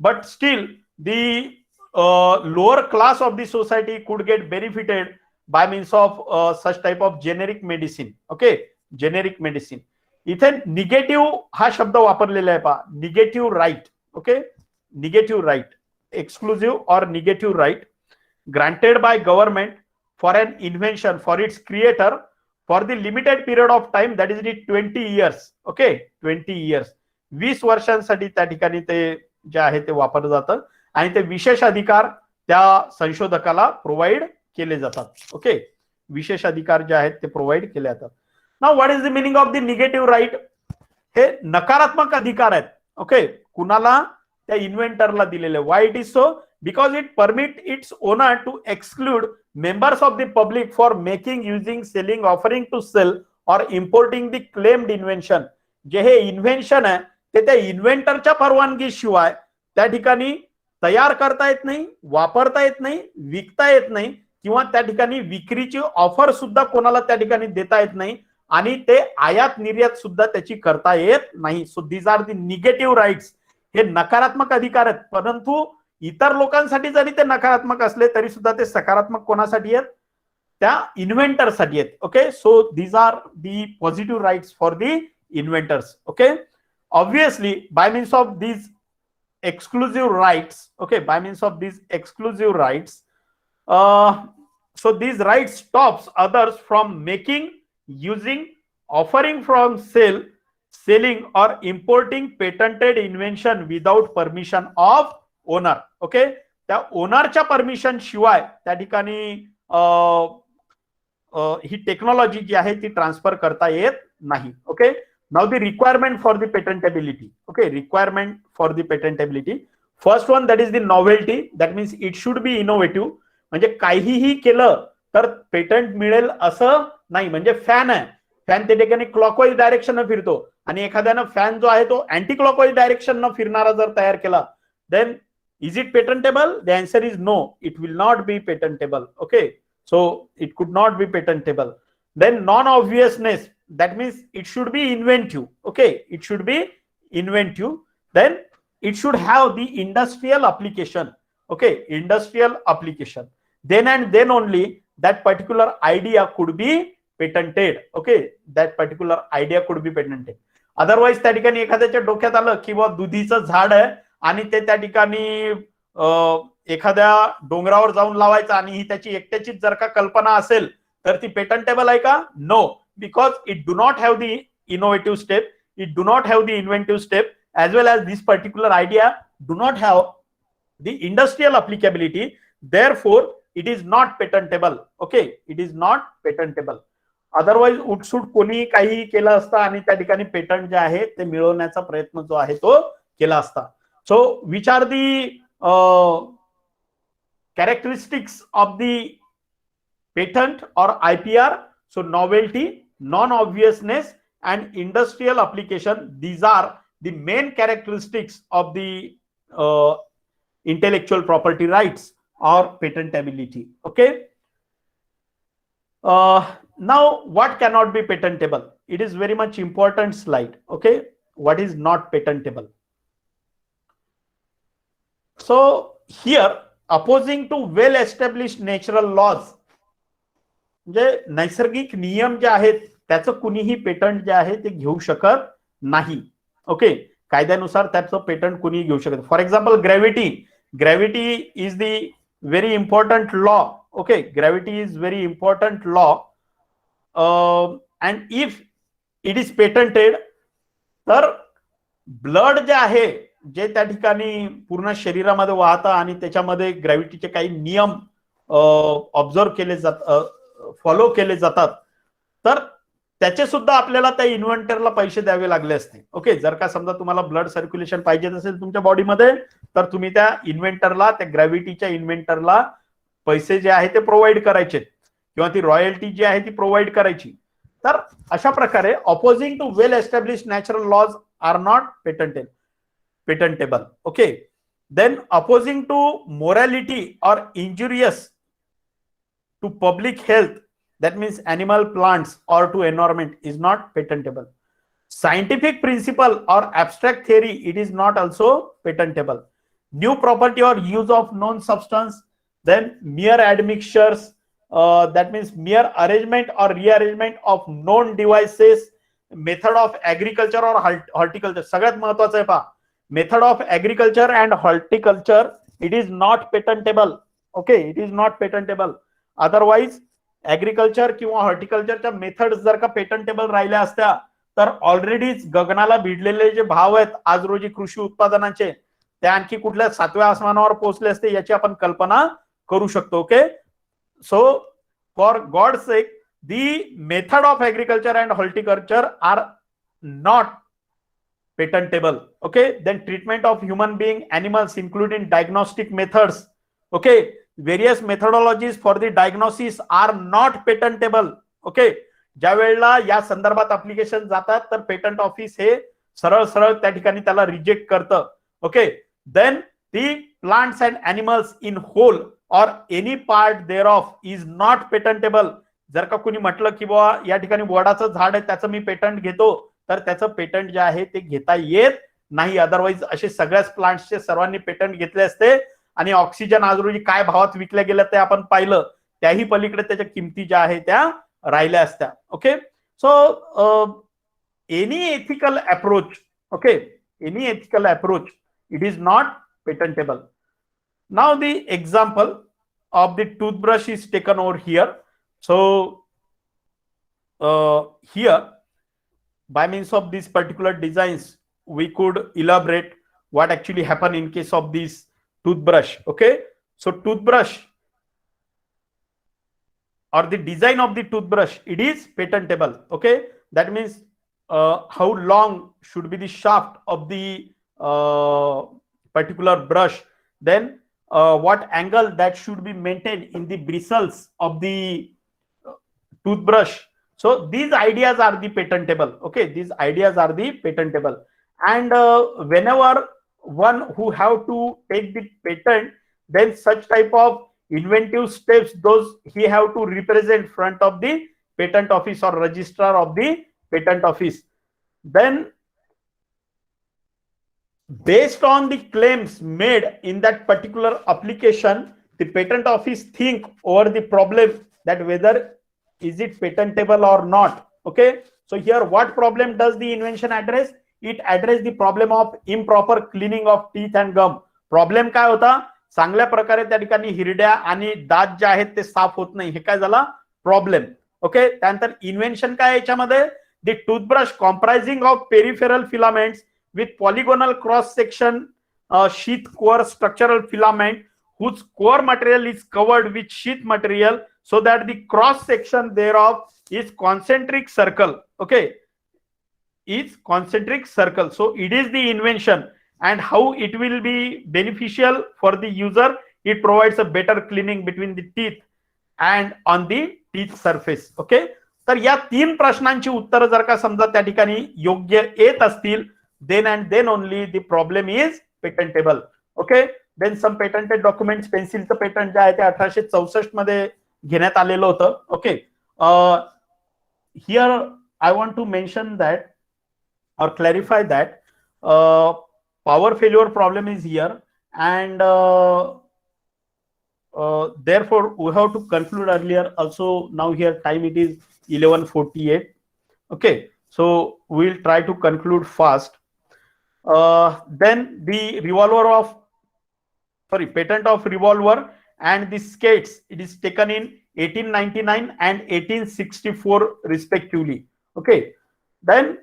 but still the lower class of the society could get benefited by means of such type of generic medicine. Okay, generic medicine. इथे negative हा शब्द वापरलेला आहे पहा, negative right. Okay, negative right, exclusive or negative right granted by government for an invention for its creator for the limited period of time that is the 20 years. Okay, 20 years, 20 वर्षांसाठी त्या ठिकाणी ते जे आहे ते वापरलं जातं आणि ते विशेष अधिकार त्या संशोधकाला प्रोव्हाइड केले जातात. ओके, विशेष अधिकार जे आहेत ते प्रोव्हाइड केले जातात. Now what is the meaning of the negative right? हे नकारात्मक अधिकार आहेत. ओके, कुणाला? त्या इन्व्हेंटरला दिलेले. Why it is so? Because it permit its owner to exclude members of the public for making, using, selling, offering to sale or importing the claimed invention. जे हे इन्व्हेन्शन आहे ते त्या इन्व्हेंटरच्या परवानगी शिवाय त्या ठिकाणी तयार करता येत नाही, वापरता येत नाही, विकता येत नाही किंवा त्या ठिकाणी विक्रीची ऑफर सुद्धा कोणाला त्या ठिकाणी देता येत नाही आणि ते आयात निर्यात सुद्धा त्याची करता येत नाही. So these are the negative rights. हे नकारात्मक अधिकार आहेत, परंतु इतर लोकांसाठी जरी ते नकारात्मक असले तरी सुद्धा ते सकारात्मक कोणासाठी आहेत? त्या इन्व्हेंटरसाठी आहेत. Okay, so these are the positive rights for the inventors. Okay, obviously by means of these exclusive rights, okay, by means of these exclusive rights, so these rights stops others from making, using, offering from sale selling or importing patented invention without permission of owner. Okay, त्या ओनरच्या permission शिवाय त्या ठिकाणी ही technology जी आहे ती transfer करता येत नाही. Okay, now the requirement for the patentability. Okay, requirement for the patentability. First one, that is the novelty. That means it should be innovative. म्हणजे काहीही केलं तर पेटंट मिळेल असं नाही. म्हणजे फॅन आहे, फॅन त्या ठिकाणी क्लॉकवाईज डायरेक्शन फिरतो आणि एखाद्यानं फॅन जो आहे तो अँटी क्लॉकवाईज डायरेक्शन न फिरणारा जर तयार केला, then is it patentable? The answer is no, it will not be patentable. Okay, so it could not be patentable. Then non-obviousness, that means it should be inventive. Okay, it should be inventive. Then it should have the industrial application. Okay, industrial application. Then and then only that particular idea could be patented. Okay, that particular idea could be patented. Otherwise त्या ठिकाणी एखाद्याच्या डोक्यात आलं की बा दुधीचं झाड आहे आणि ते त्या ठिकाणी एखाद्या डोंगरावर जाऊन लावायचं आणि ही त्याची एकट्याचीच जर का कल्पना असेल तर ती पेटंटेबल आहे का? No, because it do not have the innovative step, it do not have the inventive step, as well as this particular idea do not have the industrial applicability. Therefore it is not patentable. Okay, it is not patentable. Otherwise उठसूट कोणी काही केलं असतं आणि त्या ठिकाणी patent जे आहे ते मिळवण्याचा प्रयत्न जो आहे तो केला असता. So which are the characteristics of the patent or IPR? So novelty, non-obviousness and industrial application, these are the main characteristics of the intellectual property rights or patentability. Okay, now what cannot be patentable? It is very much important slide. Okay, what is not patentable? So here, opposing to well established natural laws, म्हणजे नैसर्गिक नियम जे आहेत त्याचं कुणीही patent जे आहे ते घेऊ शकत नाही. ओके, कायद्यानुसार त्याचं पेटंट कुणी घेऊ शकत. For example gravity, gravity is the very important law. Okay, gravity is very important law and if it is patented तर ब्लड जे आहे जे त्या ठिकाणी पूर्ण शरीरामध्ये वाहतं आणि त्याच्यामध्ये ग्रॅव्हिटीचे काही नियम ऑब्झर्व केले जातात, फॉलो केले जातात, तर त्याचे सुद्धा आपल्याला त्या इन्व्हेंटरला पैसे द्यावे लागले असते. ओके, जर का समजा तुम्हाला ब्लड सर्क्युलेशन पाहिजे असेल तुमच्या बॉडीमध्ये तर तुम्ही त्या इन्व्हेंटरला, त्या ग्रॅव्हिटीच्या इन्व्हेंटरला पैसे जे आहे ते प्रोव्हाइड करायचे किंवा ती रॉयल्टी जी आहे ती प्रोव्हाइड करायची. तर अशा प्रकारे opposing to well established natural laws are not patentable. Okay, then opposing to morality or injurious to public health, that means animal, plants or to environment, is not patentable. Scientific principle or abstract theory, it is not also patentable. New property or use of known substance, then mere admixtures, that means mere arrangement or rearrangement of known devices, method of agriculture or horticulture. सगळ्यात महत्वाचं आहे पहा, method of agriculture and horticulture, it is not patentable. Okay, it is not patentable. Otherwise agriculture किंवा हॉर्टिकल्चरच्या methods जर का पेटंटेबल राहिल्या असत्या तर ऑलरेडीच गगनाला भिडलेले जे भाव आहेत आज रोजी कृषी उत्पादनाचे ते आणखी कुठल्या 7व्या आसमानावर पोहोचले असते याची आपण कल्पना करू शकतो. Okay, so for God sake the method of agriculture and horticulture are not patentable. Okay, then treatment of human being, animals, including diagnostic methods. Okay, various methodologies for the diagnosis are not patentable. Okay, ज्या वेळेला या संदर्भात application जातात तर patent office हे सरळ सरळ त्या ठिकाणी त्याला रिजेक्ट करतं. Okay, then the plants and animals in whole or any part thereof is not patentable. जर का कुणी म्हटलं की बाबा या ठिकाणी वडाचं झाड आहे त्याचं मी पेटंट घेतो तर त्याचं पेटंट जे आहे ते घेता येत नाही. अदरवाईज असे सगळ्याच प्लांट्सचे सर्वांनी पेटंट घेतले असते आणि ऑक्सिजन आज रोजी काय भावात विकल्या गेलं ते आपण पाहिलं, त्याही पलीकडे त्याच्या किमती ज्या आहेत त्या राहिल्या असत्या. Okay, so any ethical approach, okay, any ethical approach, it is not patentable. Now the example of the toothbrush is taken over here. So here by means of these particular designs, we could elaborate what actually happened in case of this toothbrush. Okay, so toothbrush or the design of the toothbrush, it is patentable. Okay, that means how long should be the shaft of the particular brush, then what angle that should be maintained in the bristles of the toothbrush. So these ideas are the patentable. Okay, these ideas are the patentable. And whenever one who have to take the patent, then such type of inventive steps, those he have to represent front of the patent office or registrar of the patent office. Then based on the claims made in that particular application, the patent office think over the problem that whether is it patentable or not. Okay, so here what problem does the invention address? It address the problem of improper cleaning of teeth and gum. Problem काय होता? चांगल्या प्रकारे त्या ठिकाणी हिरड्या आणि दात जे आहेत ते साफ होत नाही, हे काय झाला प्रॉब्लेम. ओके, त्यानंतर इन्व्हेन्शन काय याच्यामध्ये? The toothbrush comprising of peripheral filaments with polygonal cross section sheath core structural filament whose core material is covered with sheath material so that the cross section thereof is concentric circle. Okay, is concentric circle. So it is the invention, and how it will be beneficial for the user. It provides a better cleaning between the teeth and on the teeth surface. Okay, तर या तीन प्रश्नांची उत्तर जर का समजा त्या ठिकाणी योग्य येत असतील, then and then only the problem is patentable. Okay, then some patented documents, पेन्सिलचं पेटंट जे आहे ते 1864 मध्ये घेण्यात आलेलं होतं. Okay, here I want to mention that or clarify that power failure problem is here, and therefore we have to conclude earlier also. Now here time it is 11:48. Okay, so we'll try to conclude fast. Then the patent of revolver and the skates, it is taken in 1899 and 1864 respectively. Okay, then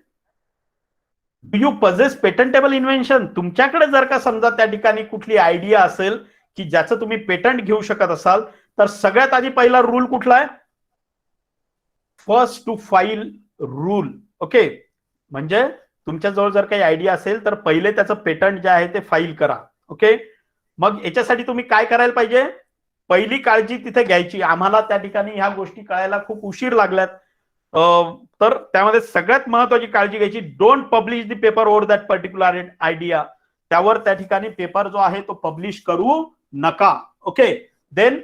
do you possess patentable invention? तुमच्याकडे जर का समजा त्या ठिकाणी कुठली idea असेल की ज्याचं तुम्ही पेटंट घेऊ शकत असाल, तर सगळ्यात आधी पहिला रूल कुठला आहे? First to file rule. Okay, म्हणजे तुमच्याजवळ जर काही आयडिया असेल तर पहिले त्याचं पेटंट जे आहे ते फाईल करा. ओके, मग याच्यासाठी तुम्ही काय करायला पाहिजे? पहिली काळजी तिथे घ्यायची. आम्हाला त्या ठिकाणी ह्या गोष्टी कळायला खूप उशीर लागल्यात, तर त्यामध्ये सगळ्यात महत्वाची काळजी घ्यायची, don't publish the paper over that particular idea. त्यावर त्या ठिकाणी पेपर जो आहे तो पब्लिश करू नका. Okay, then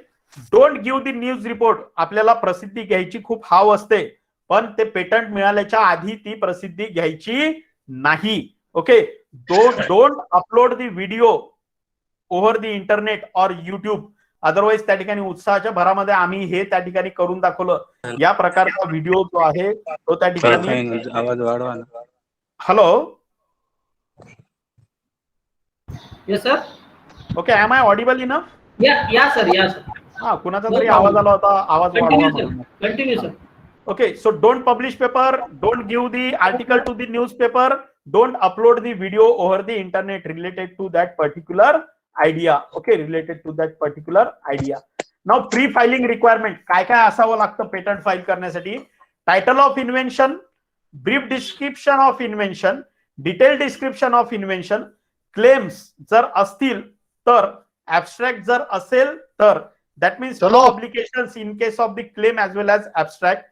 don't give the news report. आपल्याला प्रसिद्धी घ्यायची खूप हाव असते, पण ते पेटंट मिळाल्याच्या आधी ती प्रसिद्धी घ्यायची नाही. Okay, don't upload the video over the internet और युट्यूब. अदरवाइज त्या ठिकाणी उत्साहाच्या भरामध्ये आम्ही हे त्या ठिकाणी करून दाखवलं. या प्रकारचा व्हिडिओ जो आहे तो त्या ठिकाणी आवाज वाढवा. Hello, Yes, sir. Okay, am I audible enough? Yeah, sir. हा, कुणाचा तरी आवाज आला होता, आवाज वाढवा. Continue, sir. Okay, so don't publish paper, don't give the article to the newspaper, don't upload the video over the internet related to that particular idea. Okay, related to that particular idea. Now pre-filing requirement, काय काय असावं लागतं patent file करण्यासाठी? Title of invention, brief description of invention, detail description of invention, claims जर असतील तर, ऍब्स्ट्रॅक्ट जर असेल तर, that means no obligations in case of the claim as well as abstract.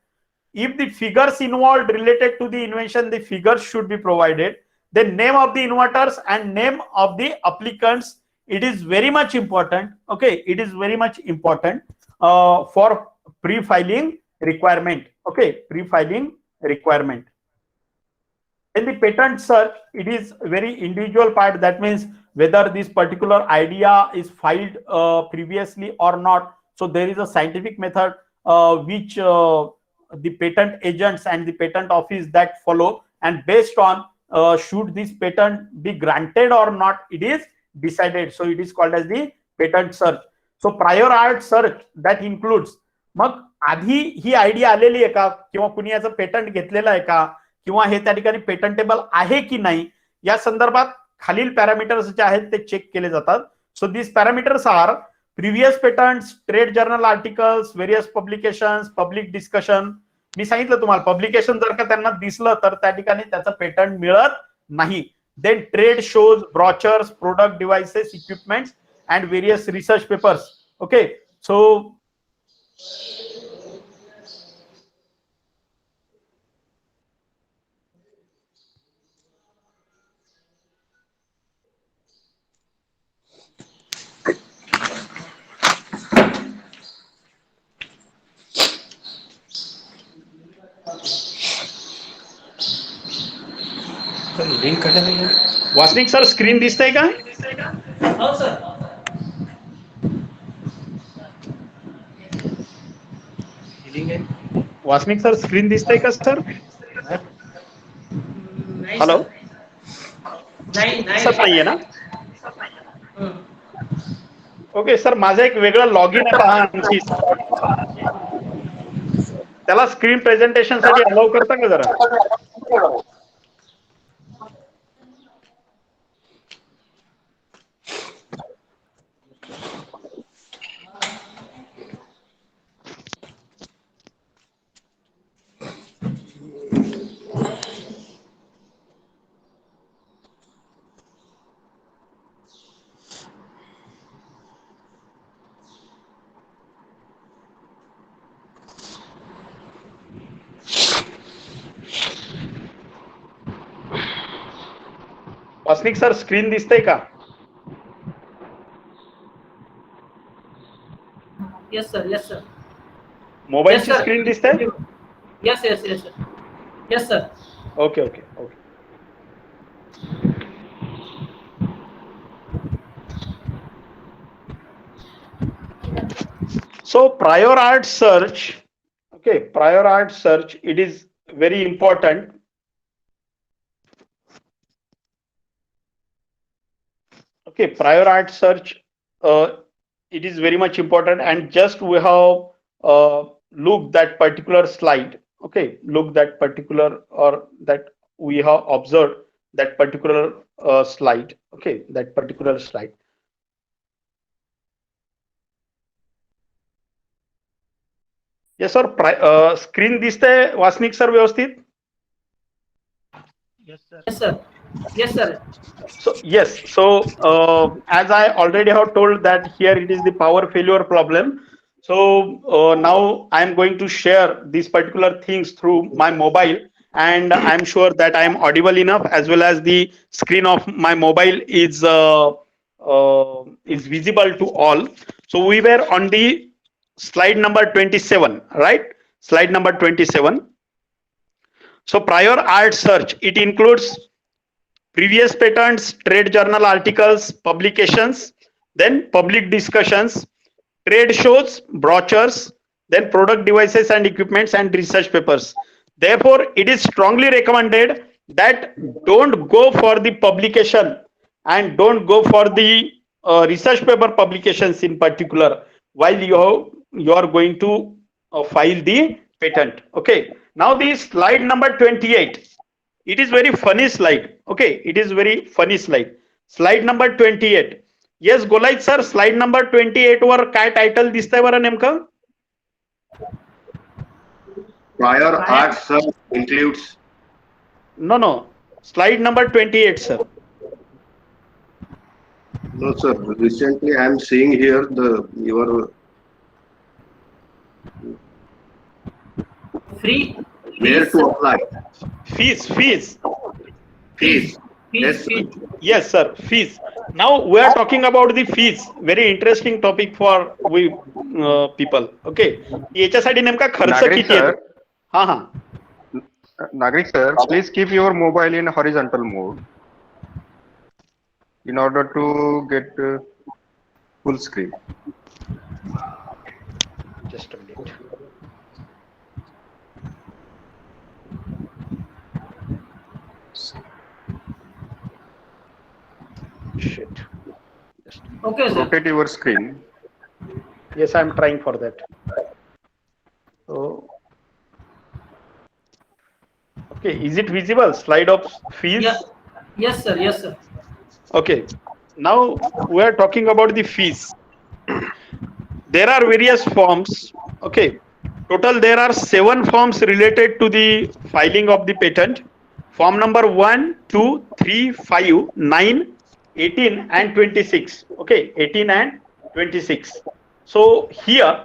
If the figures involved related to the invention, the figures should be provided. The name of the inventors and name of the applicants, it is very much important. Okay, it is very much important for pre-filing requirement. Okay, pre-filing requirement. In the patent search, it is very individual part. That means whether this particular idea is filed previously or not. So there is a scientific method which the patent agents and the patent office that follow, and based on should this patent be granted or not, it is decided. So it is called as the patent search. So prior art search that includes, मग आधी ही idea आलेली आहे का, किंवा कुणी याचं patent घेतलेलं आहे का, किंवा हे त्या ठिकाणी पेटंटेबल आहे की नाही या संदर्भात खालील पॅरामीटर्स जे आहेत ते चेक केले जातात. So this parameters are previous patents, trade journal articles, various publications, public discussion. मी सांगितलं तुम्हाला पब्लिकेशन जर का त्यांना दिसलं तर त्या ठिकाणी त्याचं पेटंट मिळत नाही. Then trade shows, brochures, product devices, equipments and various research papers. Okay, so Wasnik sir screen दिसतंय का? हो सर. वासनिक सर स्क्रीन दिसतंय का सर? नाही हॅलो, सर. नाही दिसत नाहीये ना? हं. ओके सर, माझं एक वेगळं लॉगिन आहे पहा आणखी. त्याला स्क्रीन प्रेझेंटेशन साठी अलाउ करता का जरा? वासनिक सर स्क्रीन दिसतंय का? Yes, sir. Yes, sir. मोबाईलची Yes, sir. स्क्रीन दिसते? Yes, yes, yes, sir. Yes, sir. Okay okay okay. So prior art search, okay, prior art search, it is very important. Okay, prior art search, it is very much important, and just we have looked that particular slide. Okay, look that particular, or that we have observed that particular slide. Okay, that particular slide. Yes sir, screen दिसतंय Wasnik sir व्यवस्थित? Yes, sir. Yes, sir. So yes, so as I already have told that here it is the power failure problem. So now I am going to share these particular things through my mobile, and I am sure that I am audible enough, as well as the screen of my mobile is visible to all. So we were on the slide number 27, right? Slide number 27. So prior art search, it includes previous patents, trade journal articles, publications, then public discussions, trade shows, brochures, then product devices and equipments and research papers. Therefore, it is strongly recommended that don't go for the publication and don't go for the research paper publications in particular while you are going to file the patent. Okay. Now the slide number 28. It is very funny slide. Okay, it is very funny slide. Slide number 28. Yes, Golait sir, slide number 28 वर काय title दिसतंय बरं नेमकं? Prior art search includes. No. Slide number 28, sir. No, sir. Recently, I am seeing here your Free. where to apply. Fees. Fees. Yes, Fees. Yes, sir. Fees. Now we are talking about the fees. Very interesting topic for we people. Okay. याच्यासाठी नेमका खर्च किती आहे? हा. Nagrik sir, please keep your mobile in horizontal mode in order to get full screen. Just a minute. Shit. Okay, sir. Rotate your screen. Yes, I am trying for that. So, Okay, is it visible? Slide of fees. Yeah. Yes, sir. Yes, sir. Okay, now we are talking about the fees. There are various forms. Okay, total there are 7 forms related to the filing of the patent. Form number 1, 2, 3, 5, 9, 18 and 26. Okay, 18 and 26. So here,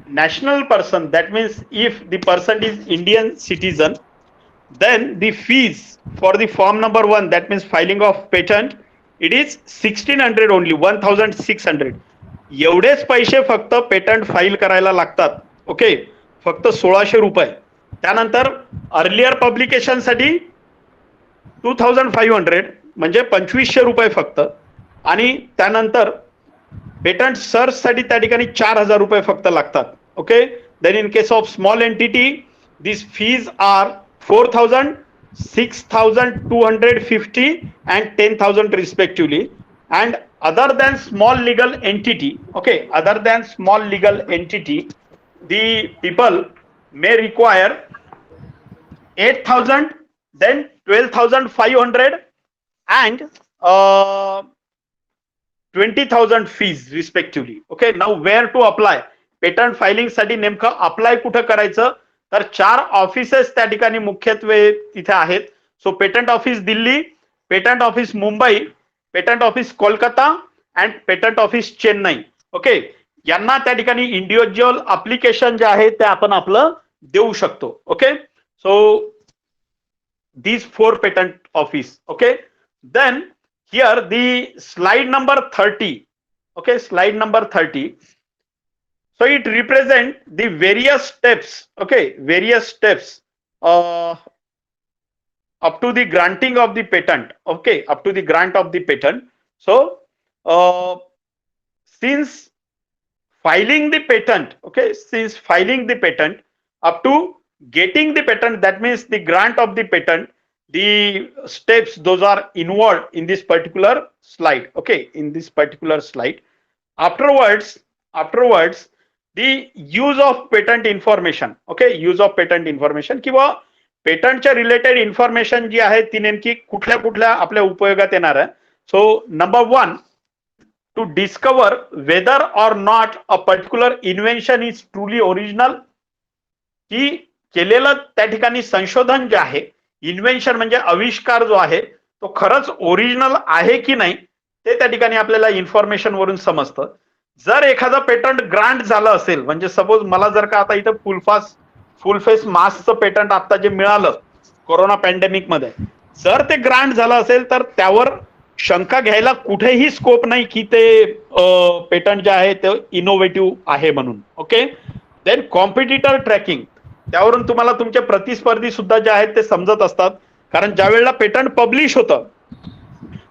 national person, that means if the person is Indian citizen, then the fees for the form number 1, that means filing of patent, it is 1600 only, 1600. एवढेच पैसे फक्त patent file करायला लागतात. Okay, फक्त 1600 रुपये. त्यानंतर earlier publication साठी 2500 म्हणजे 2500 रुपये फक्त. आणि त्यानंतर पेटंट सर्च साठी त्या ठिकाणी 4000 रुपये फक्त लागतात. Okay, then in case of small entity this fees are 4000, 6250 and 10,000 respectively. And other than small legal entity, okay, other than small legal entity, the people may require 8,000, then 12,500 and 20,000 fees respectively. Okay, now where to apply? Patent filing साठी नेमकं apply कुठं करायचं? तर 4 offices त्या ठिकाणी मुख्यत्वे तिथे आहेत. So patent office Delhi, patent office Mumbai, patent office Kolkata and patent office Chennai. Okay, यांना त्या ठिकाणी इंडिव्हिज्युअल अप्लिकेशन जे आहे ते आपण आपलं देऊ शकतो. Okay, so these 4 patent office. Okay, then here the slide number 30. Okay, slide number 30. So it represent the various steps. Okay, various steps up to the granting of the patent. Okay, up to the grant of the patent. So since filing the patent, okay, since filing the patent up to getting the patent, that means the grant of the patent, the steps those are involved in this particular slide. Okay, in this particular slide. Afterwards the use of patent information. Okay, use of patent information किंवा पेटंटच्या related information जी आहे ती नेमकी कुठल्या कुठल्या आपल्या उपयोगात येणार आहे. So number 1, to discover whether or not a particular invention is truly original. की केलेलं त्या ठिकाणी संशोधन जे आहे, इन्व्हेन्शन म्हणजे आविष्कार जो आहे तो खरंच ओरिजिनल आहे की नाही ते त्या ठिकाणी आपल्याला इन्फॉर्मेशन वरून समजतं. जर एखादा पेटंट ग्रांट झालं असेल, म्हणजे सपोज मला जर का आता इथं फुल फेस मास्कचं पेटंट आता जे मिळालं कोरोना पॅन्डेमिक मध्ये, जर ते ग्रांट झालं असेल तर त्यावर शंका घ्यायला कुठेही स्कोप नाही की ते पेटंट जे आहे ते इनोव्हेटिव्ह आहे म्हणून. ओके, देन कॉम्पिटिटर ट्रॅकिंग, त्यावरून तुम्हाला तुमचे प्रतिस्पर्धी सुद्धा जे आहेत ते समजत असतात. कारण ज्या वेळेला पेटंट पब्लिश होतं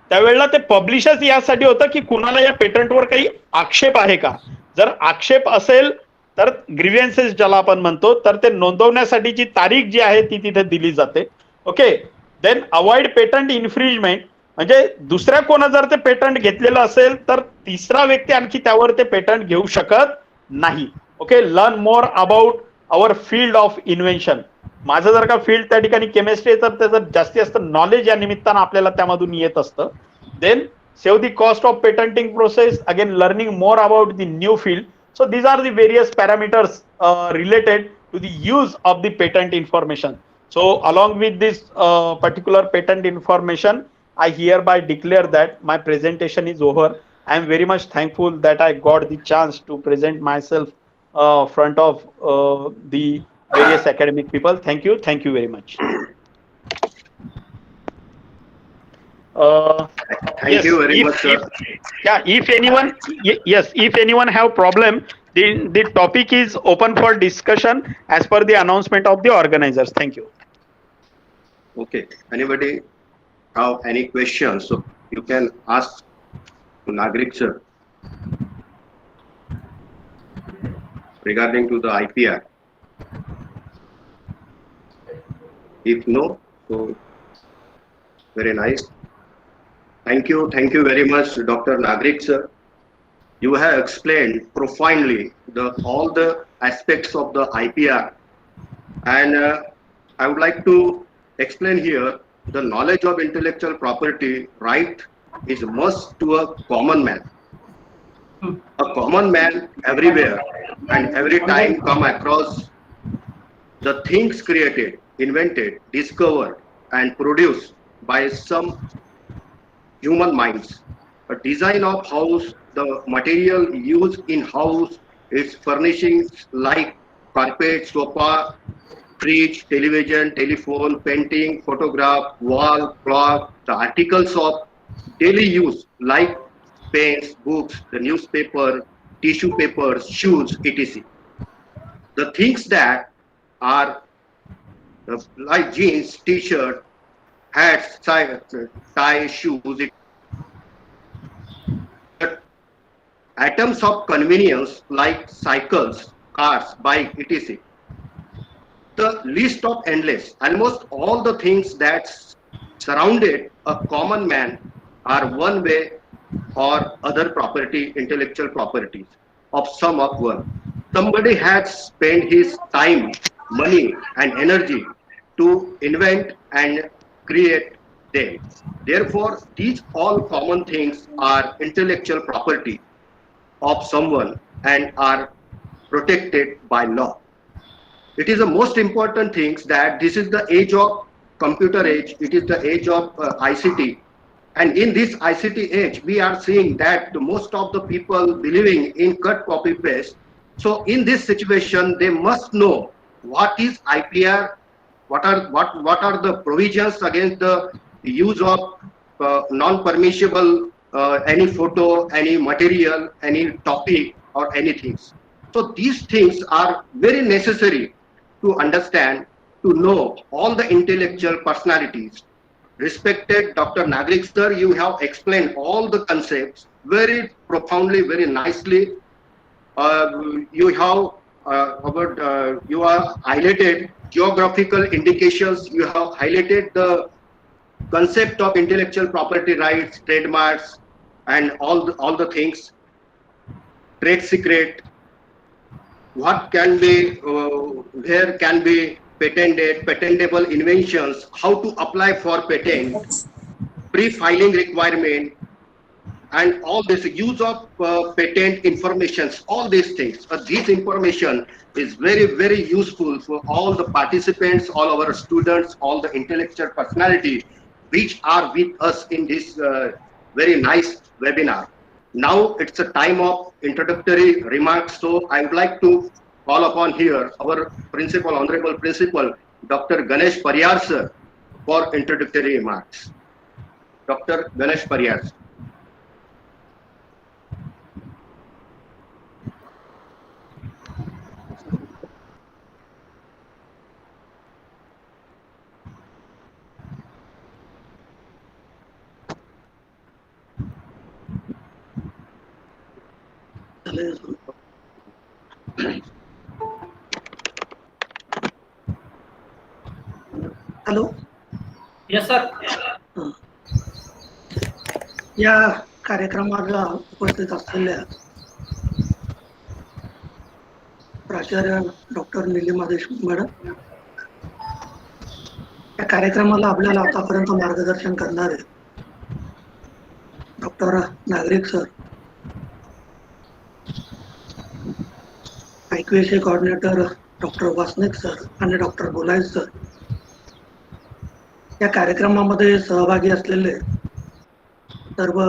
त्यावेळेला ते पब्लिशच यासाठी होतं की कुणाला या पेटंटवर काही आक्षेप आहे का. जर आक्षेप असेल तर ग्रीव्हन्सेस ज्याला आपण म्हणतो, तर ते नोंदवण्यासाठीची तारीख जी आहे ती तिथे दिली जाते. Okay, then avoid patent infringement, म्हणजे दुसऱ्या कोणा जर ते पेटंट घेतलेलं असेल तर तिसरा व्यक्ती आणखी त्यावर ते पेटंट घेऊ शकत नाही. Okay, learn more about our field of invention. माझं जर का फील्ड त्या ठिकाणी केमिस्ट्री आहे तर त्याचं जास्तीत जास्त नॉलेज या निमित्तानं आपल्याला त्यामधून येत असतं. Then save the cost of patenting process, again learning more about the new field. So these are the various parameters related to the use of the patent information. So along with this particular patent information, I hereby declare that my presentation is over. I am very much thankful that I got the chance to present myself front of the various academic people. Thank you very much. Thank you very much, sir. If anyone, yes, if anyone have problem, the topic is open for discussion as per the announcement of the organizers. Thank you. Okay, anybody have any questions? So you can ask to Nagrik sir regarding to the IPR. If no, so very nice. Thank you very much, Dr. Nagrik sir, You have explained profoundly all the aspects of the IPR, and I would like to explain here the knowledge of intellectual property right is must to a common man. A common man everywhere and every time come across the things created, invented, discovered, and produced by some human minds. A design of house, the material used in house, its furnishings like carpet, sofa, fridge, television, telephone, painting, photograph, wall, clock, the articles of daily use like pens, books, the newspaper, tissue papers, shoes, etc. The things that are like jeans, t-shirt, hats, tie, shoes, items of convenience like cycles, cars, bike, etc. The list of endless. Almost all the things that surrounded a common man are one way or other property, intellectual properties of some of one. Somebody has spent his time, money, and energy to invent and create them. Therefore, these all common things are intellectual property of someone and are protected by law. It is the most important things that this is the age of computer age. It is the age of ICT, and in this ICT age, we are seeing that most of the people believing in cut, copy, paste. So in this situation, they must know what is IPR, what are the provisions against the use of non-permissible any photo, any material, any topic, or anything. So these things are very necessary to understand, to know all the intellectual personalities. Respected Dr. Nagrik sir, you have explained all the concepts very profoundly, very nicely. You have you are highlighted geographical indications. You have highlighted the concept of intellectual property rights, trademarks, and all the things. Trade secret. What can be, where can be patented, patentable inventions, how to apply for patent, pre-filing requirement, and all this use of patent informations, all these things. This information is very, very useful for all the participants, all our students, all the intellectual personality which are with us in this very nice webinar. Now it's a time of introductory remarks, so I would like to call upon here our principal, honorable principal, Dr. Ganesh Pariyar sir, for introductory remarks. Dr. Ganesh Pariyar sir. Hello. Yes, sir. या कार्यक्रमाला उपस्थित असलेल्या प्राचार्य doctor Nilima Deshmukh madam, या कार्यक्रमाला आपल्याला आतापर्यंत मार्गदर्शन करणारे डॉक्टर नागरिक sir, IQAC coordinator doctor Wasnik sir आणि डॉक्टर बोलाय सर, या कार्यक्रमामध्ये सहभागी असलेले सर्व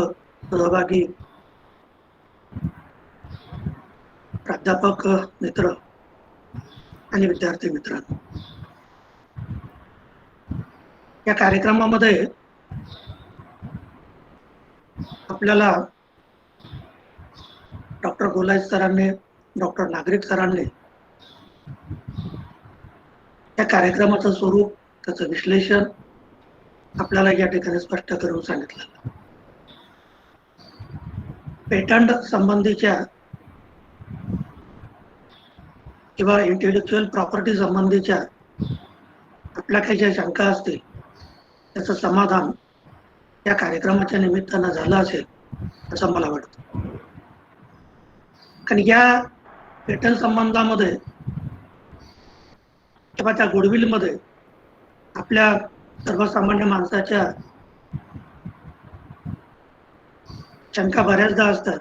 सहभागी प्राध्यापक मित्र आणि विद्यार्थी मित्रांनो, या कार्यक्रमामध्ये आपल्याला डॉक्टर गोलाय सरांनी, डॉक्टर नागरिक सरांनी या कार्यक्रमाचं स्वरूप, त्याचं विश्लेषण आपल्याला या ठिकाणी स्पष्ट करून सांगितलं. पेटंट संबंधीच्या किंवा इंटेलेक्च्युअल प्रॉपर्टी संबंधीच्या आपल्या काही ज्या शंका असतील त्याचं समाधान या कार्यक्रमाच्या निमित्तानं झालं असेल असं मला वाटतं. कारण या पेटंट संबंधामध्ये किंवा त्या गुडविल मध्ये आपल्या सर्वसामान्य माणसाच्या शंका बऱ्याचदा असतात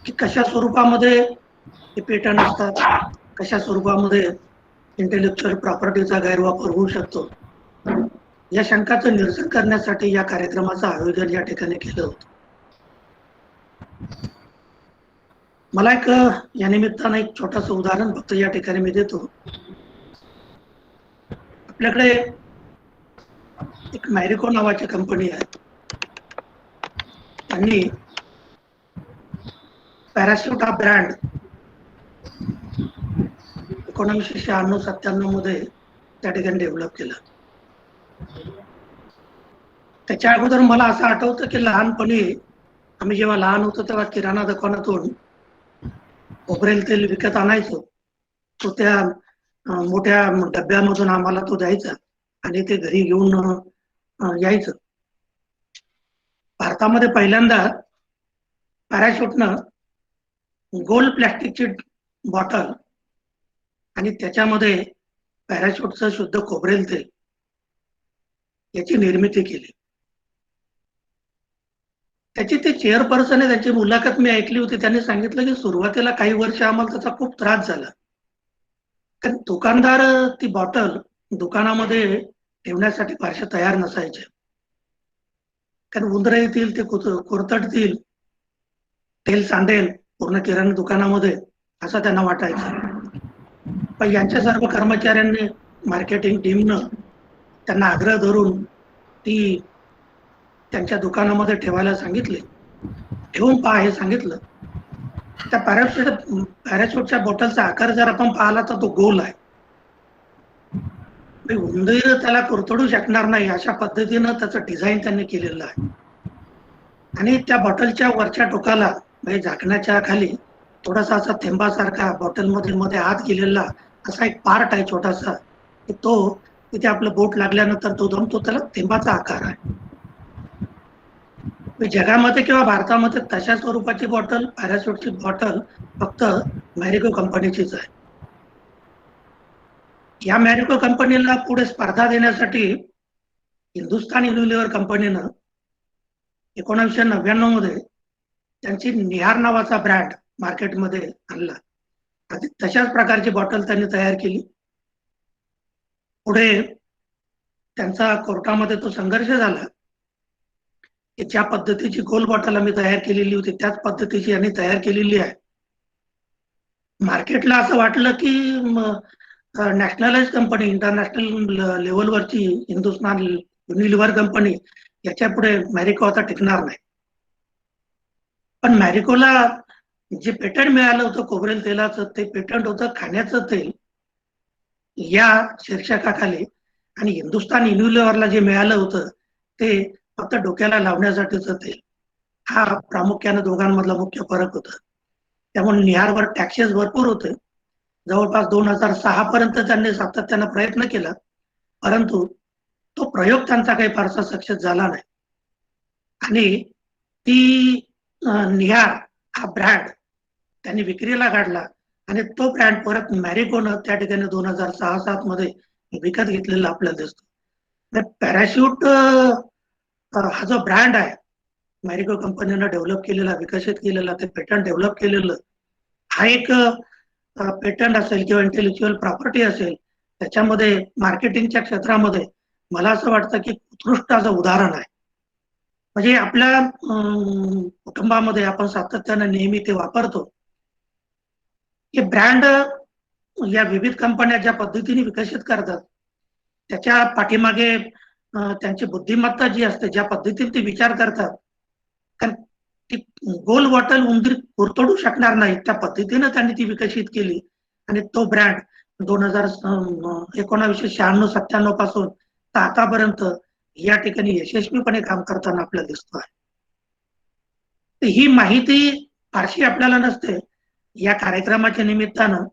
की कशा स्वरूपामध्ये हे पेटंट असतात, कशा स्वरूपामध्ये इंटेलेक्च्युअल प्रॉपर्टीचा गैरवापर होऊ शकतो. या शंकाचं निरसन करण्यासाठी या कार्यक्रमाचं आयोजन या ठिकाणी केलं होतं. मला या निमित्तानं एक छोटंसं उदाहरण फक्त या ठिकाणी मी देतो. आपल्याकडे एक मॅरिको नावाची कंपनी आहे. त्यांनी पॅराशूट हा ब्रँड 1996-97 मध्ये त्या ठिकाणी डेव्हलप केला. त्याच्या अगोदर मला असं आठवतं की लहानपणी आम्ही जेव्हा लहान होतो तेव्हा किराणा दुकानातून खोबरेल तेल विकत आणायचो. तो त्या मोठ्या डब्यामधून आम्हाला तो द्यायचा आणि ते घरी घेऊन यायचं. भारतामध्ये पहिल्यांदा पॅराशूटनं गोल प्लॅस्टिकची बॉटल आणि त्याच्यामध्ये पॅराशूटचं शुद्ध खोबरेल तेल याची निर्मिती केली. त्याची ते चेअरपर्सन आहे, त्यांची मुलाखत मी ऐकली होती. त्यांनी सांगितलं की सुरुवातीला काही वर्ष आम्हाला त्याचा खूप त्रास झाला, कारण दुकानदार ती बॉटल दुकानामध्ये ठेवण्यासाठी फारसे तयार नसायचे. कारण उंदरं येतील, ते कुरतडतील, तेल सांडेल पूर्ण किराणा दुकानामध्ये, असं त्यांना वाटायचं. पण यांच्या सर्व कर्मचाऱ्यांनी, मार्केटिंग टीमनं त्यांना आग्रह धरून ती त्यांच्या दुकानामध्ये ठेवायला सांगितले. ठेवून पहा हे सांगितलं. त्या पॅराशूटच्या बॉटलचा आकार जर आपण पाहिला तर तो गोल आहे. उंदीर त्याला कुरतडू शकणार नाही अशा पद्धतीनं त्याचं डिझाईन त्यांनी केलेलं आहे. आणि त्या बॉटलच्या वरच्या टोकाला म्हणजे झाकण्याच्या खाली थोडासा असा थेंबासारखा बॉटलमध्ये मध्ये आत गेलेला असा एक पार्ट आहे छोटासा, की तो तिथे आपलं बोट लागल्यानंतर तो जमतो, त्याला थेंबाचा आकार आहे. जगामध्ये किंवा भारतामध्ये तशा स्वरूपाची बॉटल, पॅराशूटची बॉटल फक्त मॅरिको कंपनीचीच आहे. या मॅरिको कंपनीला पुढे स्पर्धा देण्यासाठी हिंदुस्थान युनिलिव्हर कंपनीनं 1999 मध्ये त्यांची निहार नावाचा ब्रँड मार्केटमध्ये आणला. तशाच प्रकारची बॉटल त्यांनी तयार केली. पुढे त्यांचा कोर्टामध्ये तो संघर्ष झाला की ज्या पद्धतीची गोल बॉटल आम्ही तयार केलेली होती त्याच पद्धतीची यांनी तयार केलेली आहे. मार्केटला असं वाटलं की नॅशनलाइज कंपनी, इंटरनॅशनल लेवलवरची हिंदुस्थान युनिलिव्हर कंपनी, याच्या पुढे मॅरिको आता टिकणार नाही. पण मॅरिकोला जे पेटंट मिळालं होतं खोबरेल तेलाचं, ते पेटंट होतं खाण्याचं तेल या शीर्षकाखाली, आणि हिंदुस्थान युनिलिव्हरला जे मिळालं होतं ते फक्त डोक्याला लावण्यासाठीचं तेल. हा प्रामुख्याने दोघांमधला मुख्य फरक होता. त्यामुळे निहारवर टॅक्सेस भरपूर होते. जवळपास 2006 पर्यंत त्यांनी सातत्यानं प्रयत्न केला, परंतु तो प्रयोग त्यांचा काही फारसा सक्सेस झाला नाही. आणि ती निहार हा ब्रँड त्यांनी विक्रीला काढला आणि तो ब्रँड परत मॅरिकोनं त्या ठिकाणी 2006-07 मध्ये विकत घेतलेला आपल्याला दिसतो. पॅराशूट हा जो ब्रँड आहे मॅरिको कंपनीनं डेव्हलप केलेला, विकसित केलेला, ते पेटंट डेव्हलप केलेलं, हा एक पेटंट असेल किंवा इंटेलेक्च्युअल प्रॉपर्टी असेल, त्याच्यामध्ये मार्केटिंगच्या क्षेत्रामध्ये मला असं वाटतं की उत्कृष्ट असं उदाहरण आहे. म्हणजे आपल्या कुटुंबामध्ये आपण सातत्यानं नेहमी ते वापरतो. हे ब्रँड या विविध कंपन्या ज्या पद्धतीने विकसित करतात त्याच्या पाठीमागे त्यांची बुद्धिमत्ता जी असते, ज्या पद्धतीने ते विचार करतात, कारण ती गोल बॉटल उंदीर कुरतडू शकणार नाही त्या पद्धतीनं त्यांनी ती विकसित केली. आणि तो ब्रँड 1996-97 पासून तर आतापर्यंत या ठिकाणी यशस्वीपणे काम करताना आपल्याला दिसतो आहे. ही माहिती फारशी आपल्याला नसते. या कार्यक्रमाच्या निमित्तानं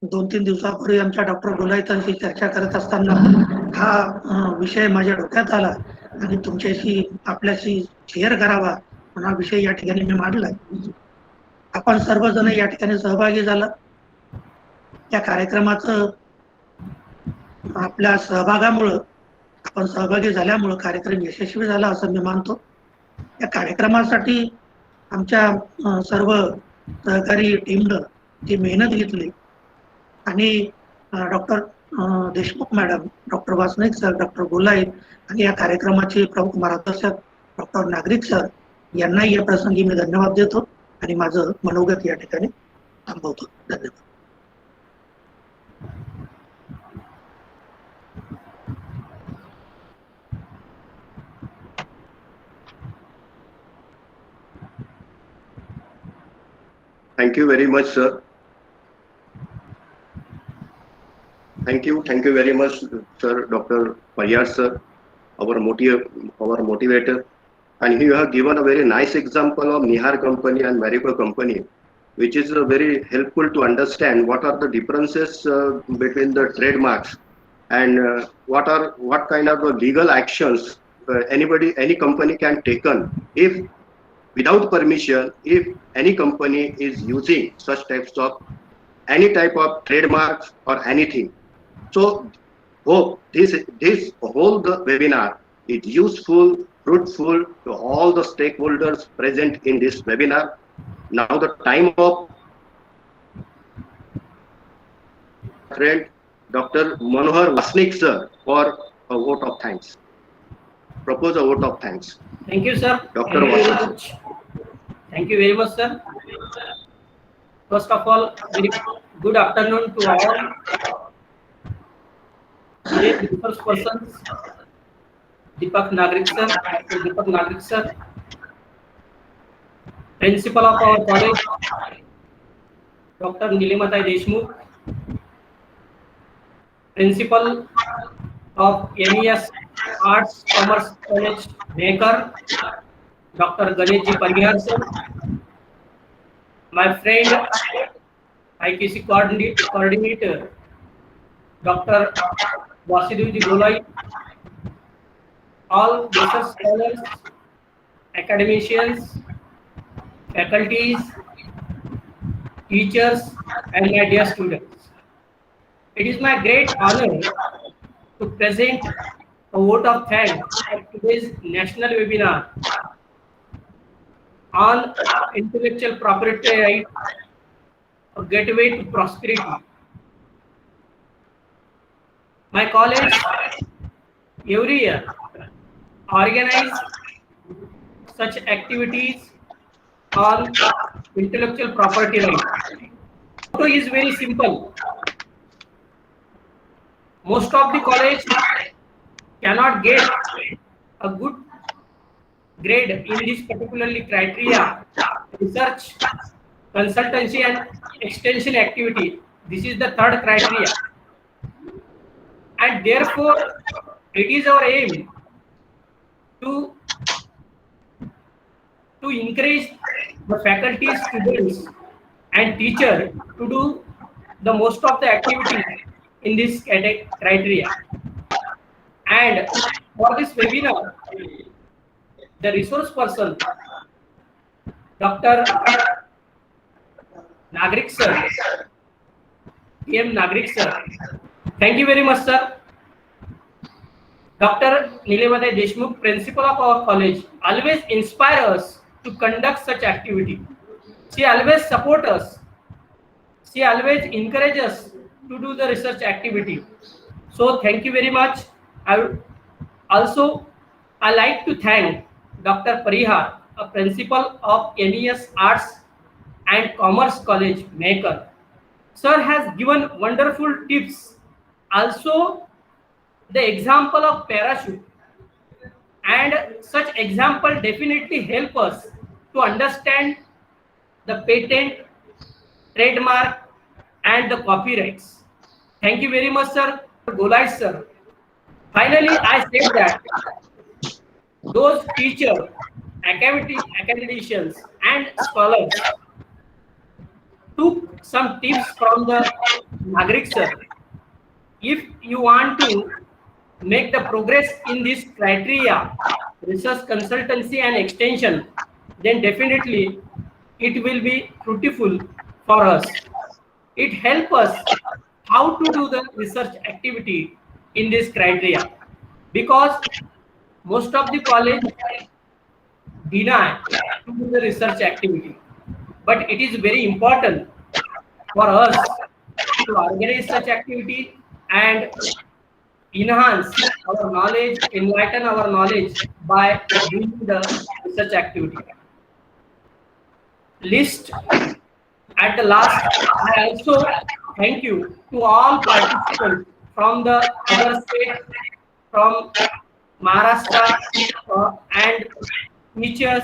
2-3 दिवसापूर्वी आमच्या डॉक्टर गुलायतांशी चर्चा करत असताना हा विषय माझ्या डोक्यात आला आणि तुमच्याशी आपल्याशी शेअर करावा म्हणून हा विषय या ठिकाणी मी मांडलाय. आपण सर्वजण या ठिकाणी सहभागी झाला. या कार्यक्रमाचं आपल्या सहभागामुळं आपण सहभागी झाल्यामुळं कार्यक्रम यशस्वी झाला असं मी मानतो. या कार्यक्रमासाठी आमच्या सर्व सहकारी टीमनं जी मेहनत घेतली आणि doctor Deshmukh madam, doctor Wasnik sir, doctor Golait आणि या कार्यक्रमाचे प्रमुख मार्गदर्शक डॉक्टर नागरिक सर यांनाही या प्रसंगी मी धन्यवाद देतो आणि माझं मनोगत या ठिकाणी थांबवतो. धन्यवाद. Thank you very much, sir. Thank you very much, sir, Dr. Parihar, sir, our motivator. And you have given a very nice example of Nihar company and Marico company, which is very helpful to understand what are the differences between the trademarks and what kind of legal actions any company can taken if without permission, if any company is using such types of any type of trademarks or anything. So hope this whole the webinar is useful, fruitful to all the stakeholders present in this webinar. Now the time of friend Dr. Manohar Vasnik sir for a vote of thanks. Propose a vote of thanks. Thank you, sir. Dr. Thank you very Vasnik. much. Thank you very much, sir. First of all, very good afternoon to all. The first persons, Deepak Nagrik sir, Dr. Deepak Nagrik sir, principal of our college, Dr. Nilima Deshmukh, principal of MES Arts Commerce College, Mehkar, Dr. Ganeshji Parihar sir, my friend IKC coordinator Dr. Vasudevji Golai, all research scholars, academicians, faculties, teachers, and my dear students. It is my great honor to present a vote of thanks at today's national webinar on intellectual property right, a gateway to prosperity. My college every year organize such activities on intellectual property right. Motto is very simple. Most of the college cannot get a good grade in this particularly criteria, research, consultancy and extension activity. This is the third criteria. And therefore, it is our aim to encourage the faculty, students and teacher to do the most of the activities in this criteria. And for this webinar, the resource person, Dr. Nagrik sir, PM Nagrik sir. Thank you very much, sir. Dr. Nilima Deshmukh, principal of our college, always inspire us to conduct such activity. She always support us. She always encourage us to do the research activity. So thank you very much. I like to thank Dr. Parihar, a principal of MES Arts and Commerce College, Mehkar. Sir has given wonderful tips. Also, the example of parachute, and such example definitely help us to understand the patent, trademark, and the copyrights. Thank you very much, sir. Golai sir. Finally, I said that those teachers, academicians, and scholars took some tips from the Nagrik sir. If you want to make the progress in this criteria, research, consultancy, and extension, then definitely it will be fruitful for us. It helps us how to do the research activity in this criteria, because most of the college deny to do the research activity, but it is very important for us to organize such activity and enhance our knowledge, enlighten our knowledge by doing the research activity. List at the last, I also thank you to all participants from the other states, from Maharashtra, and teachers,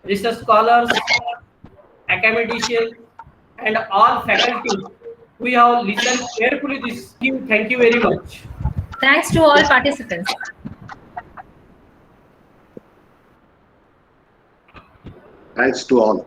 research scholars, academicians, and all faculty. We have listened carefully this scheme. Thank you very much. Thanks to all participants. Thanks to all.